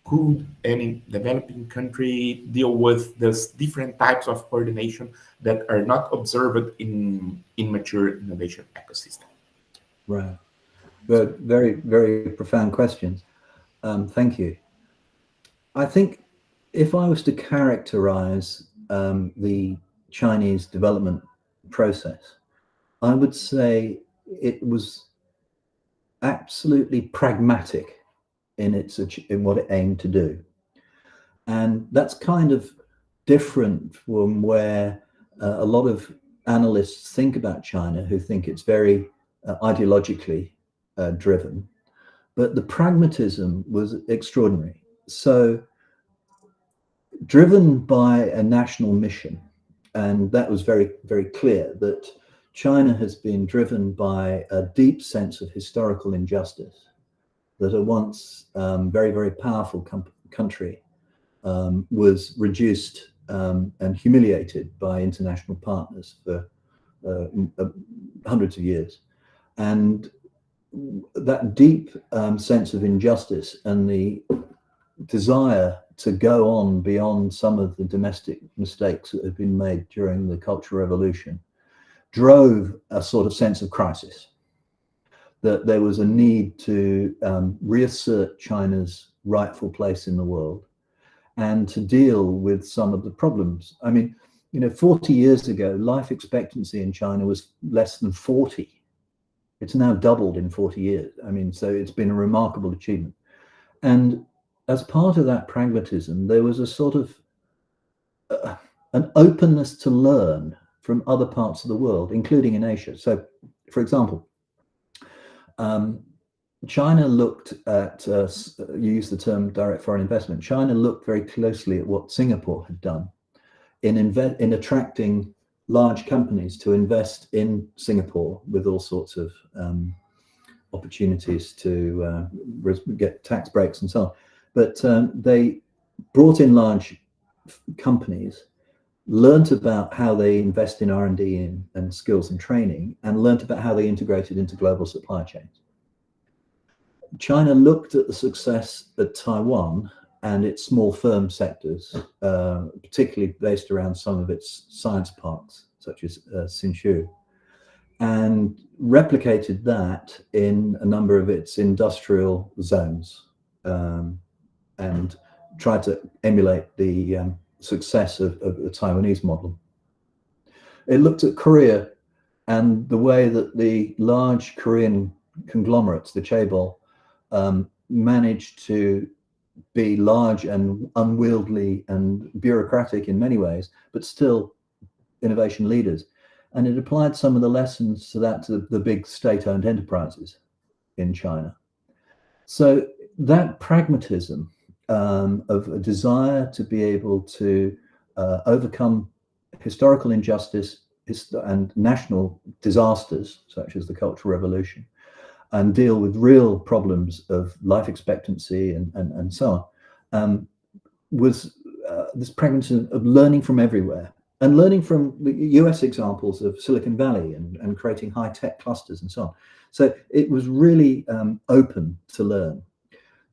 could any developing country deal with this different types of coordination that are not observed in immature innovation ecosystem. Right. But very, very profound questions. Thank you. I think if I was to characterize the Chinese development process, I would say it was absolutely pragmatic in what it aimed to do. And that's kind of different from where a lot of analysts think about China, who think it's very ideologically driven. But the pragmatism was extraordinary. So driven by a national mission, and that was very, very clear that China has been driven by a deep sense of historical injustice, that a once very, very powerful country was reduced and humiliated by international partners for hundreds of years. And that deep sense of injustice and the desire to go on beyond some of the domestic mistakes that have been made during the Cultural Revolution drove a sort of sense of crisis, that there was a need to reassert China's rightful place in the world and to deal with some of the problems. I mean, 40 years ago, life expectancy in China was less than 40. It's now doubled in 40 years. I mean, so it's been a remarkable achievement. And as part of that pragmatism, there was a sort of an openness to learn from other parts of the world, including in Asia. So, for example, China looked at, you used the term direct foreign investment. China looked very closely at what Singapore had done in attracting large companies to invest in Singapore with all sorts of opportunities to get tax breaks and so on. But they brought in large companies, learnt about how they invest in R&D and skills and training, and learnt about how they integrated into global supply chains. China looked at the success at Taiwan and its small firm sectors, particularly based around some of its science parks, such as Insurer, and replicated that in a number of its industrial zones, and tried to emulate the success of the Taiwanese model. It looked at Korea and the way that the large Korean conglomerates, the chaebol, managed to be large and unwieldy and bureaucratic in many ways, but still innovation leaders. And it applied some of the lessons to that to the big state-owned enterprises in China. So that pragmatism of a desire to be able to overcome historical injustice and national disasters, such as the Cultural Revolution, and deal with real problems of life expectancy and so on, was this pragmatism of learning from everywhere, and learning from the US examples of Silicon Valley and creating high-tech clusters and so on. So it was really open to learn.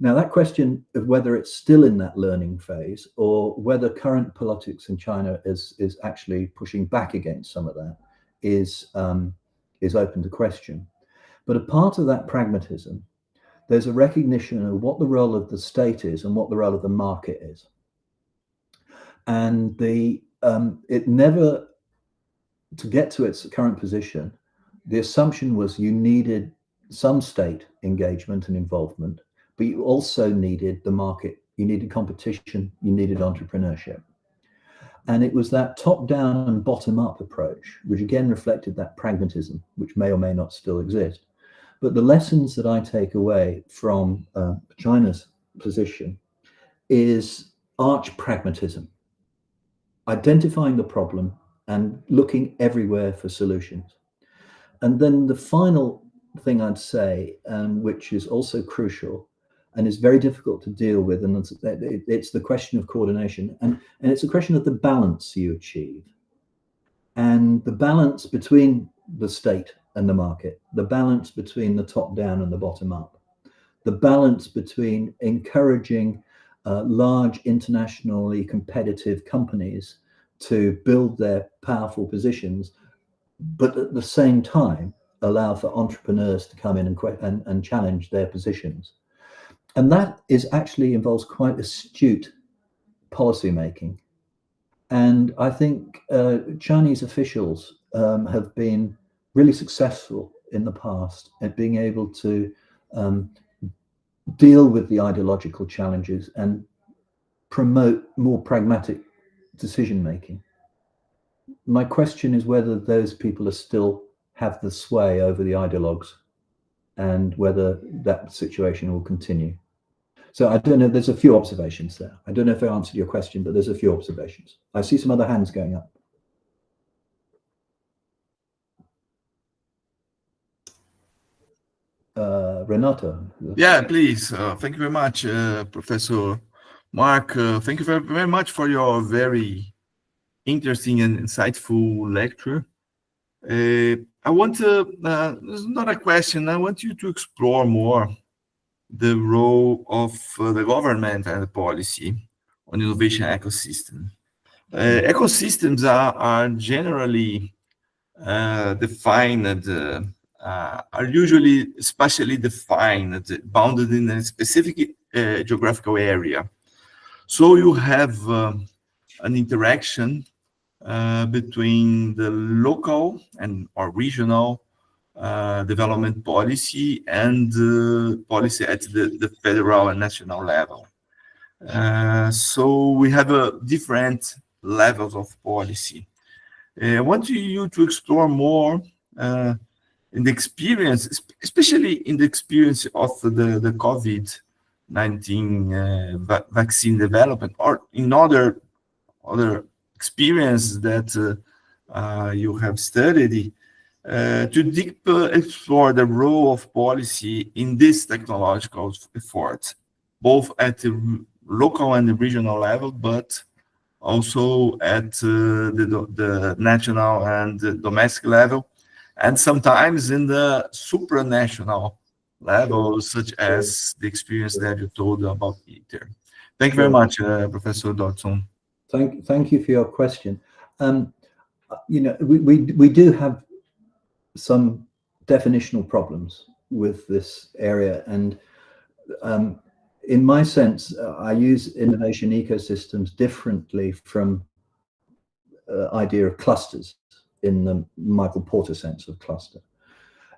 Now, that question of whether it's still in that learning phase or whether current politics in China is actually pushing back against some of that is open to question. But a part of that pragmatism, there's a recognition of what the role of the state is and what the role of the market is. And it never, to get to its current position, the assumption was you needed some state engagement and involvement, but you also needed the market, you needed competition, you needed entrepreneurship. And it was that top-down and bottom-up approach, which again reflected that pragmatism, which may or may not still exist. But the lessons that I take away from China's position is arch pragmatism, identifying the problem and looking everywhere for solutions. And then the final thing I'd say, which is also crucial and is very difficult to deal with, and it's the question of coordination, and it's a question of the balance you achieve, and the balance between the state and the market, the balance between the top down and the bottom up, the balance between encouraging large internationally competitive companies to build their powerful positions, but at the same time allow for entrepreneurs to come in and challenge their positions. And that actually involves quite astute policy making. And I think Chinese officials have been really successful in the past at being able to deal with the ideological challenges and promote more pragmatic decision making. My question is whether those people still have the sway over the ideologues and whether that situation will continue. So I don't know, there's a few observations there. I don't know if I answered your question, but there's a few observations. I see some other hands going up. Renato. Yeah, please. Thank you very much, Professor Mark. Thank you very much for your very interesting and insightful lecture. I want to, this is not a question, I want you to explore more the role of the government and the policy on innovation ecosystem. Ecosystems are generally defined, are usually spatially defined, bounded in a specific geographical area. So you have an interaction between the local or regional development policy and policy at the federal and national level. So we have different levels of policy. I want you to explore more in the experience, especially in the experience of the COVID-19 vaccine development, or in other experience that you have studied, to deep explore the role of policy in this technological effort, both at the local and the regional level, but also at the national and the domestic level, and sometimes in the supranational level, such as the experience that you told about ITER. Thank you very much, Professor Dodgson. Thank you for your question. you know, we do have some definitional problems with this area, and in my sense, I use innovation ecosystems differently from idea of clusters in the Michael Porter sense of cluster.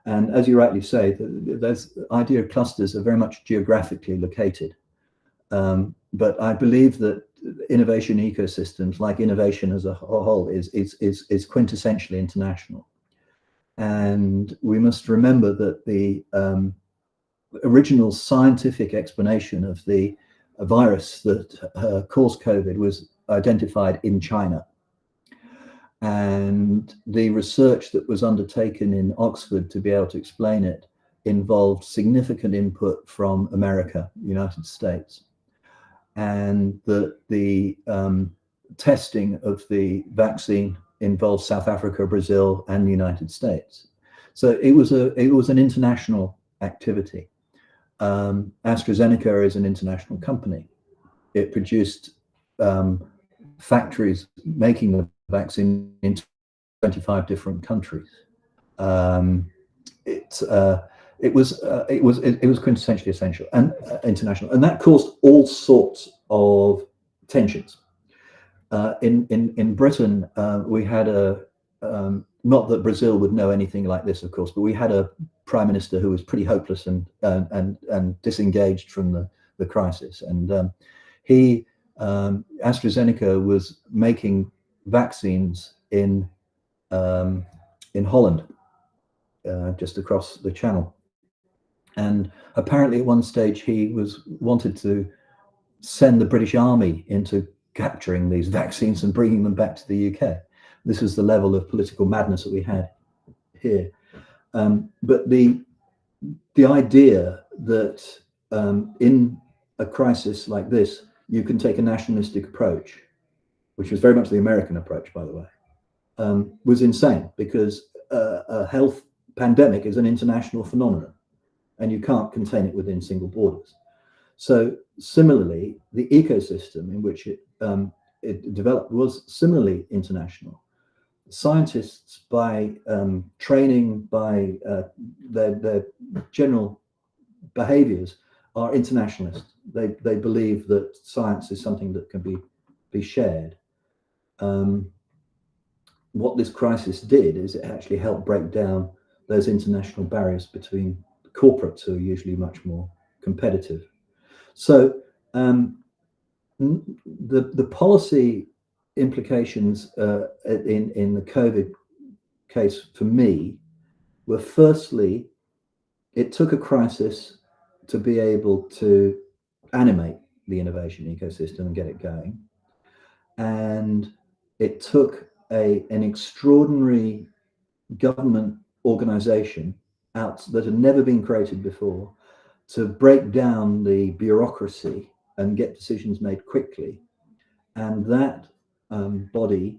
And as you rightly say, there's idea of clusters are very much geographically located. But I believe that innovation ecosystems, like innovation as a whole, is quintessentially international. And we must remember that the original scientific explanation of the virus that caused COVID was identified in China. And the research that was undertaken in Oxford to be able to explain it involved significant input from America, United States. And the testing of the vaccine involved South Africa, Brazil, and the United States. So it was an international activity. AstraZeneca is an international company. It produced factories making the vaccine in 25 different countries. It was quintessentially essential and international, and that caused all sorts of tensions. In Britain, we had not that Brazil would know anything like this, of course, but we had a prime minister who was pretty hopeless and disengaged from the crisis, and AstraZeneca was making vaccines in Holland, just across the channel. And apparently at one stage he wanted to send the British Army into capturing these vaccines and bringing them back to the UK. This is the level of political madness that we had here. But the idea that in a crisis like this, you can take a nationalistic approach, which was very much the American approach, by the way, was insane, because a health pandemic is an international phenomenon, and you can't contain it within single borders. So similarly, the ecosystem in which it developed was similarly international. Scientists, by training, by their general behaviors, are internationalists. They believe that science is something that can be shared. What this crisis did is it actually helped break down those international barriers between corporates, who are usually much more competitive. So the policy implications in the COVID case for me were, firstly, it took a crisis to be able to animate the innovation ecosystem and get it going. And it took an extraordinary government organization out that had never been created before to break down the bureaucracy and get decisions made quickly. And that body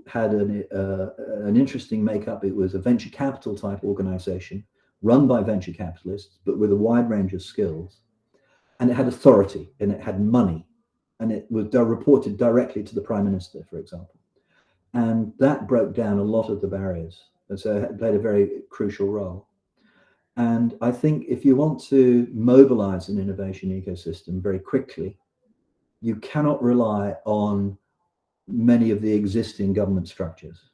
had an interesting makeup. It was a venture capital type organization run by venture capitalists, but with a wide range of skills. And it had authority, and it had money, and it was reported directly to the Prime Minister, for example. And that broke down a lot of the barriers. And so it played a very crucial role. And I think if you want to mobilize an innovation ecosystem very quickly, you cannot rely on many of the existing government structures.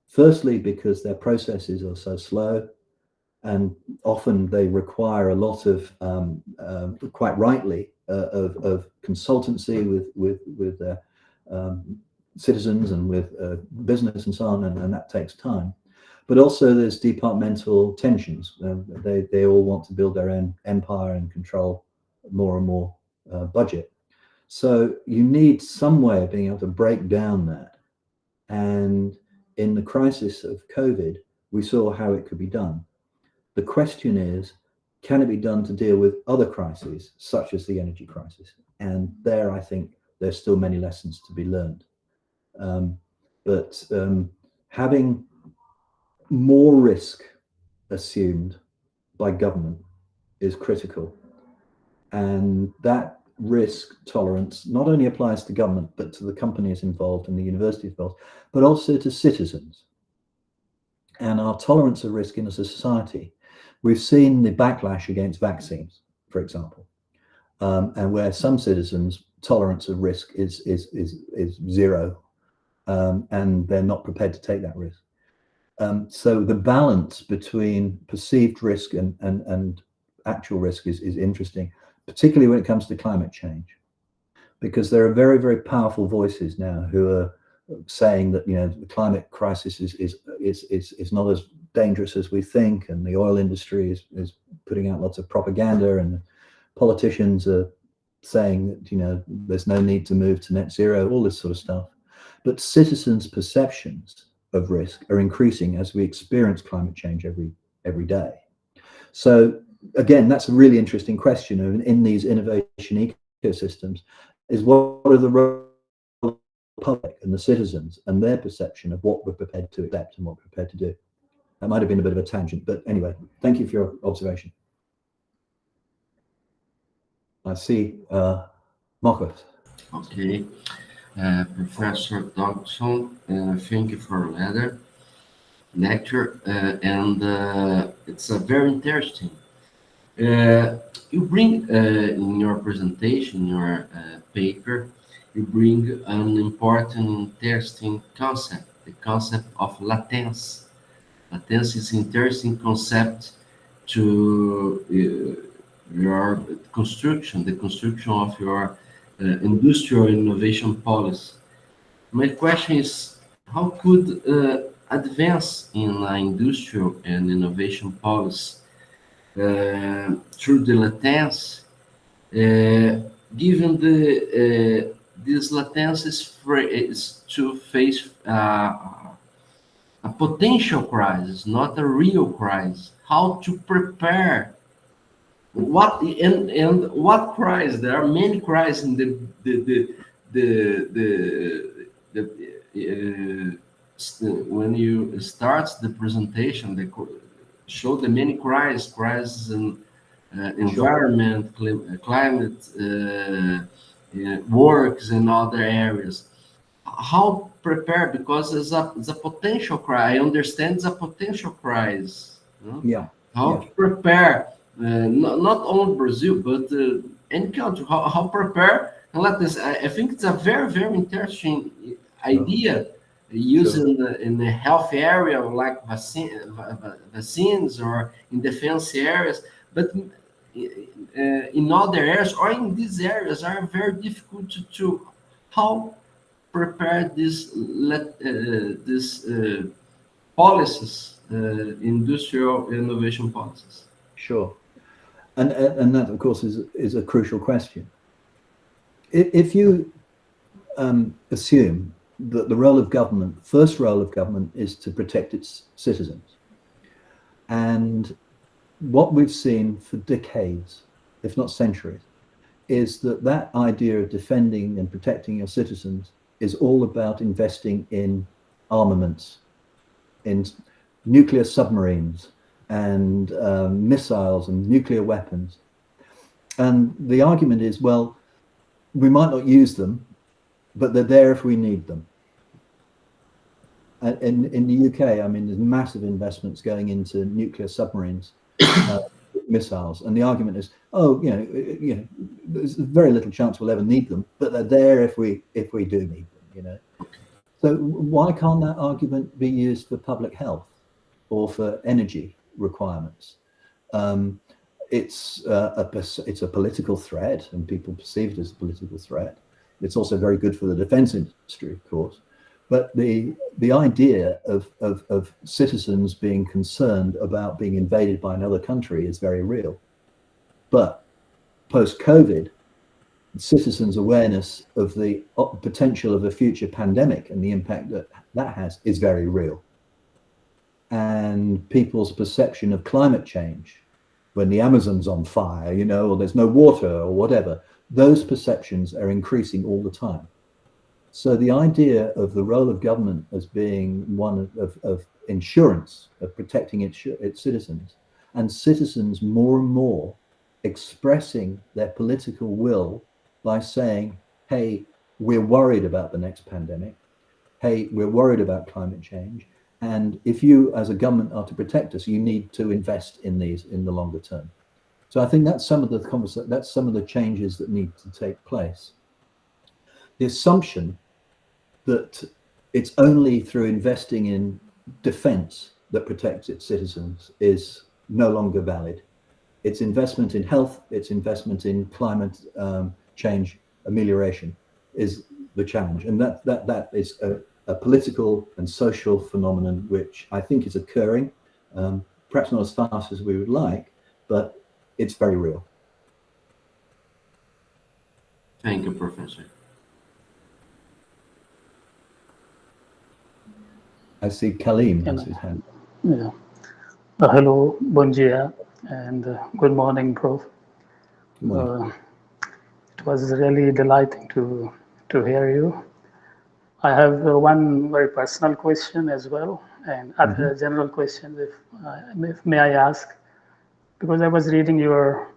Firstly, because their processes are so slow, and often they require a lot of, quite rightly, of consultancy with their citizens and with business and so on, and that takes time. But also there's departmental tensions. They all want to build their own empire and control more and more budget. So you need some way of being able to break down that. And in the crisis of COVID, we saw how it could be done. The question is, can it be done to deal with other crises, such as the energy crisis? And there, I think there's still many lessons to be learned. But having more risk assumed by government is critical. And that risk tolerance not only applies to government, but to the companies involved and the universities involved, but also to citizens. And our tolerance of risk in a society, we've seen the backlash against vaccines, for example, and where some citizens' tolerance of risk is zero, and they're not prepared to take that risk. So the balance between perceived risk and actual risk is interesting, particularly when it comes to climate change, because there are very, very powerful voices now who are saying that, you know, the climate crisis is not as dangerous as we think, and the oil industry is putting out lots of propaganda, and politicians are saying that, you know, there's no need to move to net zero, all this sort of stuff. But citizens' perceptions of risk are increasing as we experience climate change every day. So again, that's a really interesting question in these innovation ecosystems, is what are the roles of the public and the citizens and their perception of what we're prepared to accept and what we're prepared to do. That might have been a bit of a tangent, but anyway, thank you for your observation. I see Marcus. Okay. Professor Dodgson, thank you for the lecture, and it's very interesting. You bring in your presentation, your paper, you bring an important, interesting concept, the concept of latence. Latence is an interesting concept to your construction, the construction of your industrial innovation policy. My question is, how could advance in industrial and innovation policy through the latence, given this latence is to face a potential crisis, not a real crisis? How to prepare? What and what crisis? There are many crises in when you start the presentation, they show the many crises in environment, climate, works, and other areas. How prepare? Because it's a potential crisis. I understand it's a potential crisis. No? Yeah. How to prepare? Not only Brazil, but any country. How prepare? And let this. I think it's a very, very interesting idea. Using in the health area, like vaccines, or in defense areas, but in other areas or in these areas are very difficult to how prepare this policies, industrial innovation policies. Sure, and that of course is a crucial question. If you assume that the role of government, first role of government, is to protect its citizens. And what we've seen for decades, if not centuries, is that idea of defending and protecting your citizens is all about investing in armaments, in nuclear submarines and missiles and nuclear weapons. And the argument is, well, we might not use them, but they're there if we need them. In the UK, I mean, there's massive investments going into nuclear submarines, missiles, and the argument is, oh, you know, there's very little chance we'll ever need them, but they're there if we do need them, you know. So why can't that argument be used for public health or for energy requirements? It's a political threat, and people perceive it as a political threat. It's also very good for the defense industry, of course. But the idea of citizens being concerned about being invaded by another country is very real. But post-COVID, citizens' awareness of the potential of a future pandemic and the impact that has is very real. And people's perception of climate change, when the Amazon's on fire, you know, or there's no water or whatever, those perceptions are increasing all the time. So the idea of the role of government as being one of insurance, of protecting its citizens, and citizens more and more expressing their political will by saying, hey, we're worried about the next pandemic. Hey, we're worried about climate change. And if you as a government are to protect us, you need to invest in these in the longer term. So I think that's some of the changes that need to take place. The assumption that it's only through investing in defense that protects its citizens is no longer valid. It's investment in health, it's investment in climate change amelioration is the challenge. And that is a political and social phenomenon which I think is occurring, perhaps not as fast as we would like, but it's very real. Thank you, Professor. I see Kalim has his hand. Yeah. Hello, bon dia, and good morning, Prof. Good morning. It was really delighting to hear you. I have one very personal question as well, and other general questions, if may I ask, because I was reading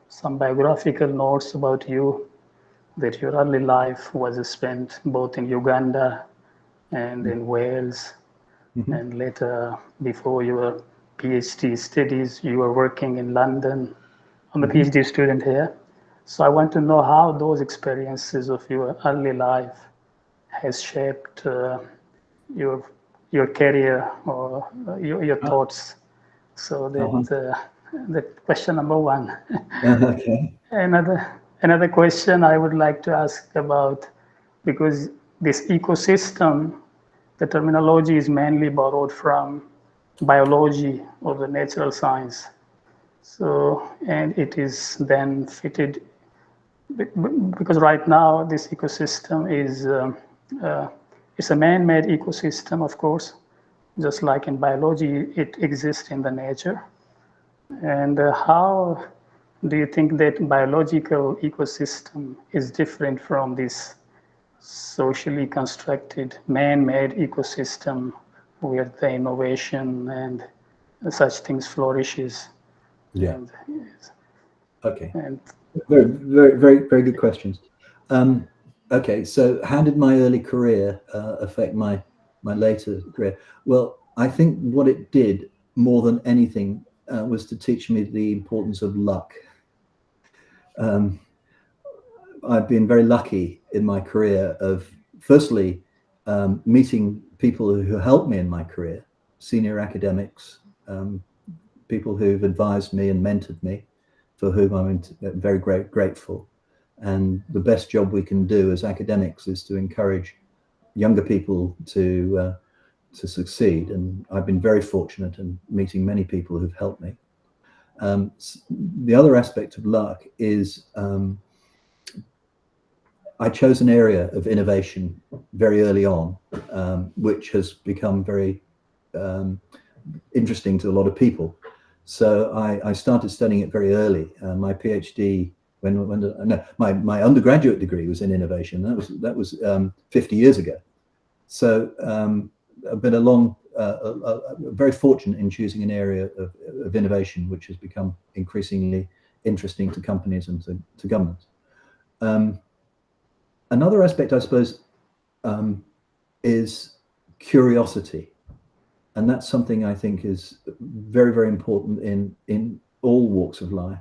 some biographical notes about you, that your early life was spent both in Uganda and in Wales, and later, before your PhD studies, you were working in London. I'm a PhD student here. So I want to know how those experiences of your early life has shaped your career or your thoughts. So that question number one. Okay. Another question I would like to ask about, because this ecosystem, the terminology is mainly borrowed from biology or the natural science. So, and it is then fitted, because right now this ecosystem is, it's a man-made ecosystem, of course, just like in biology, it exists in the nature. And how do you think that biological ecosystem is different from this socially constructed man-made ecosystem where the innovation and such things flourishes? Yeah. And, Okay. and Very good questions. Okay, so how did my early career affect my later career? Well, I think what it did more than anything was to teach me the importance of luck. I've been very lucky in my career of, firstly, meeting people who helped me in my career, senior academics, people who've advised me and mentored me, for whom I'm very grateful. And the best job we can do as academics is to encourage younger people to succeed. And I've been very fortunate in meeting many people who've helped me. The other aspect of luck is I chose an area of innovation very early on, which has become very interesting to a lot of people. So I started studying it very early. My PhD, my undergraduate degree was in innovation. That was 50 years ago. So I've been very fortunate in choosing an area of innovation which has become increasingly interesting to companies and to governments. Another aspect, I suppose, is curiosity. And that's something I think is very, very important in all walks of life.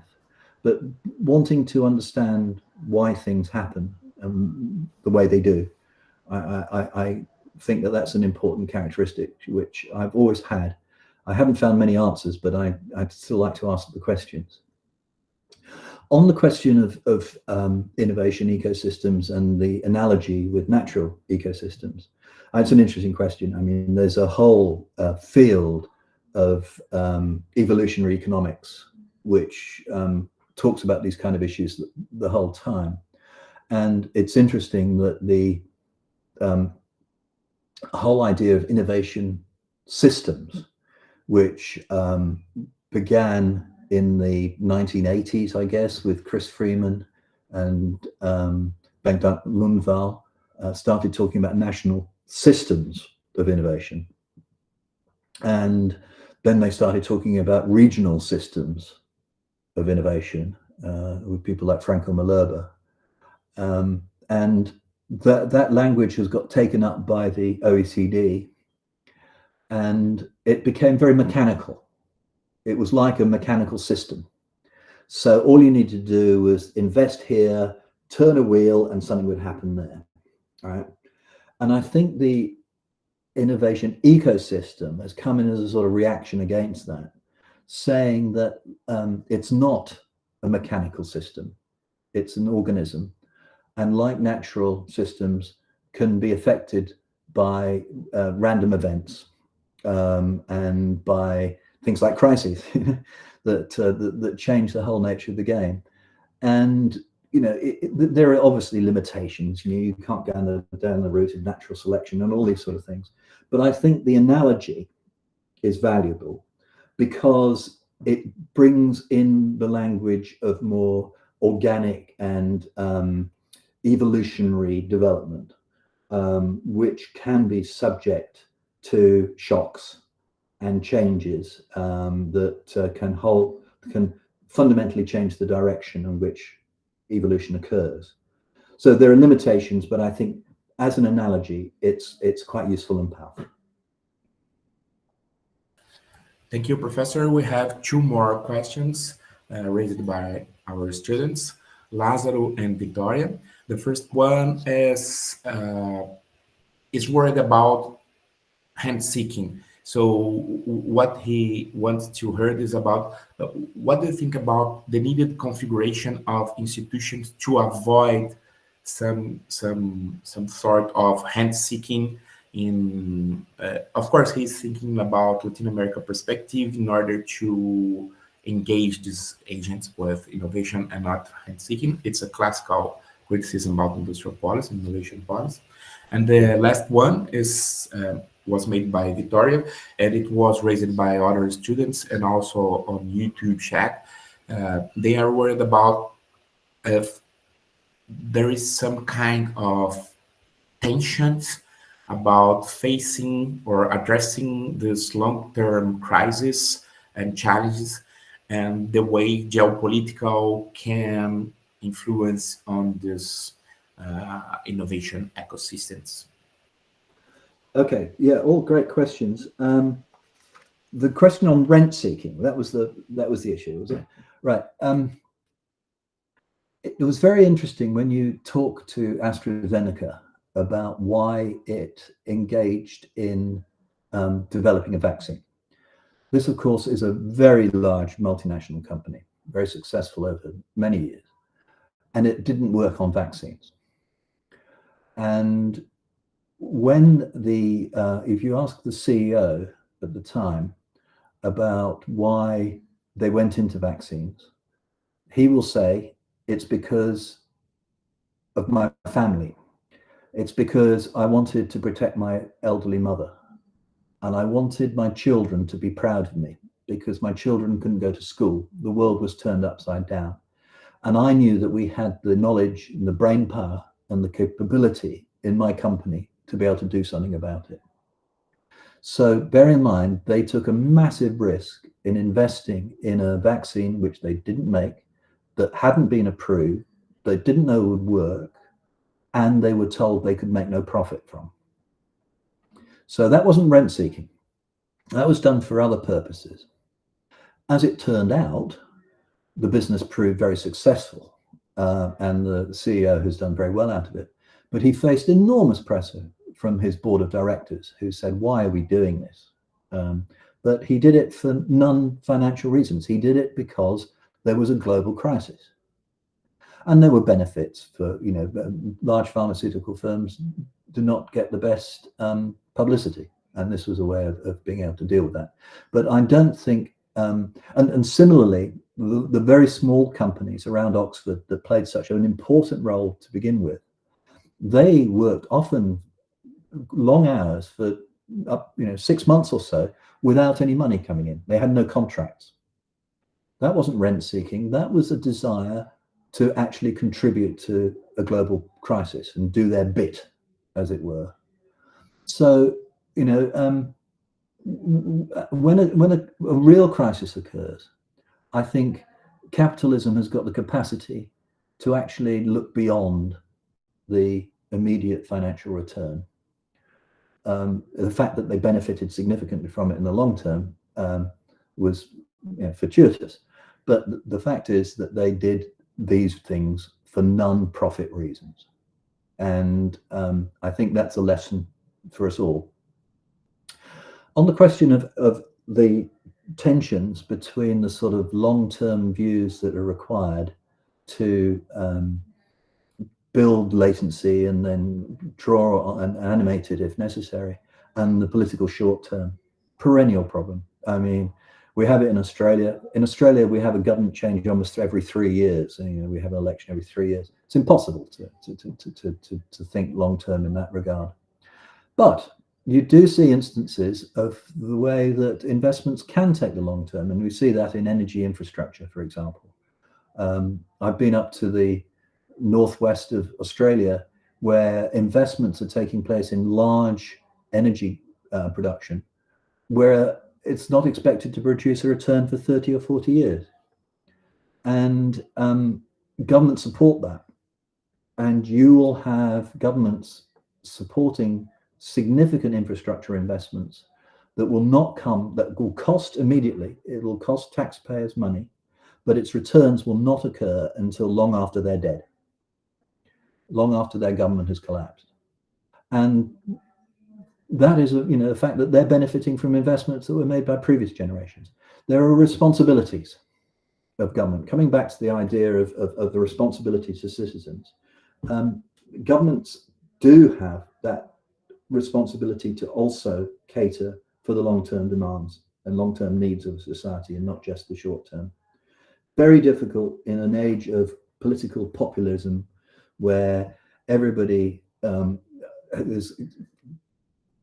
But wanting to understand why things happen the way they do, I think that that's an important characteristic which I've always had. I haven't found many answers, but I'd still like to ask the questions. On the question of innovation ecosystems and the analogy with natural ecosystems, it's an interesting question. I mean, there's a whole field of evolutionary economics which talks about these kind of issues the whole time. And it's interesting that the whole idea of innovation systems, which began in the 1980s, I guess, with Chris Freeman and Bengt Lundvall, started talking about national systems of innovation. And then they started talking about regional systems of innovation with people like Franco Malerba. and that language has got taken up by the OECD, and it became very mechanical. It was like a mechanical system. So all you need to do was invest here, turn a wheel, and something would happen there, right? And I think the innovation ecosystem has come in as a sort of reaction against that, saying that it's not a mechanical system, it's an organism, and like natural systems can be affected by random events and by things like crises that change the whole nature of the game. And you know, there are obviously limitations. You know, you can't go down the route of natural selection and all these sort of things. But I think the analogy is valuable because it brings in the language of more organic and evolutionary development, which can be subject to shocks and changes that can fundamentally change the direction in which evolution occurs. So there are limitations, but I think as an analogy, it's quite useful and powerful. Thank you, Professor. We have two more questions raised by our students, Lázaro and Victoria. The first one is worried about hand-seeking. So what he wants to hear is about what do you think about the needed configuration of institutions to avoid some sort of hand-seeking in, of course, he's thinking about Latin America perspective in order to engage these agents with innovation and not hand-seeking. It's a classical criticism about industrial policy, innovation policy. And the last one is was made by Victoria, and it was raised by other students and also on YouTube chat. They are worried about if there is some kind of tensions about facing or addressing this long-term crisis and challenges and the way geopolitical can influence on this innovation ecosystems. Okay, yeah, all great questions. The question on rent seeking, that was the issue, was it? Right. It was very interesting when you talk to AstraZeneca about why it engaged in developing a vaccine. This, of course, is a very large multinational company, very successful over many years, and it didn't work on vaccines. And when if you ask the CEO at the time about why they went into vaccines, he will say, it's because of my family. It's because I wanted to protect my elderly mother. And I wanted my children to be proud of me because my children couldn't go to school. The world was turned upside down. And I knew that we had the knowledge and the brain power and the capability in my company to be able to do something about it. So bear in mind, they took a massive risk in investing in a vaccine which they didn't make, that hadn't been approved, they didn't know would work, and they were told they could make no profit from. So that wasn't rent seeking. That was done for other purposes. As it turned out, the business proved very successful, and the CEO has done very well out of it. But he faced enormous pressure from his board of directors who said, why are we doing this? But he did it for non-financial reasons. He did it because there was a global crisis. And there were benefits for, you know, large pharmaceutical firms do not get the best publicity. And this was a way of being able to deal with that. But I don't think, and similarly, the very small companies around Oxford that played such an important role to begin with, they worked often long hours for 6 months or so without any money coming in. They had no contracts. That wasn't rent seeking. That was a desire to actually contribute to a global crisis and do their bit, as it were. So, you know, when a real crisis occurs, I think capitalism has got the capacity to actually look beyond the immediate financial return. The fact that they benefited significantly from it in the long term was fortuitous. But the fact is that they did these things for non-profit reasons. And I think that's a lesson for us all. On the question of the tensions between the sort of long-term views that are required to build latency and then draw and animate it if necessary, and the political short-term, perennial problem. I mean, we have it in Australia. In Australia, we have a government change almost every 3 years. And, we have an election every 3 years. It's impossible to think long-term in that regard. But you do see instances of the way that investments can take the long term, and we see that in energy infrastructure, for example. I've been up to the northwest of Australia, where investments are taking place in large energy production, where it's not expected to produce a return for 30 or 40 years. And governments support that. And you will have governments supporting significant infrastructure investments that will not come, that will cost immediately. It will cost taxpayers money, but its returns will not occur until long after they're dead, long after their government has collapsed. And that is, the fact that they're benefiting from investments that were made by previous generations. There are responsibilities of government. Coming back to the idea of the responsibility to citizens, governments do have that responsibility to also cater for the long-term demands and long-term needs of society, and not just the short-term. Very difficult in an age of political populism, where everybody is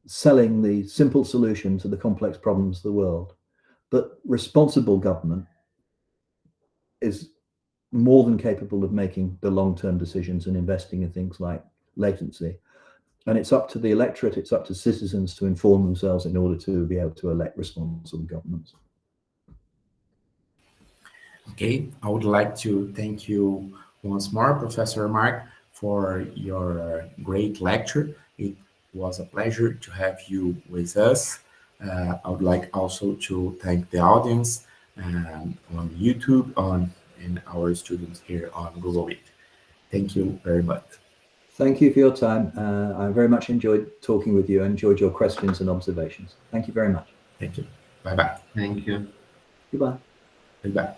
selling the simple solution to the complex problems of the world. But responsible government is more than capable of making the long-term decisions and investing in things like latency. And it's up to the electorate, it's up to citizens to inform themselves in order to be able to elect responsible governments. Okay, I would like to thank you once more, Professor Mark, for your great lecture. It was a pleasure to have you with us. I would like also to thank the audience on YouTube, and our students here on Google Meet. Thank you very much. Thank you for your time. I very much enjoyed talking with you. I enjoyed your questions and observations. Thank you very much. Thank you. Bye-bye. Thank you. Goodbye. Goodbye.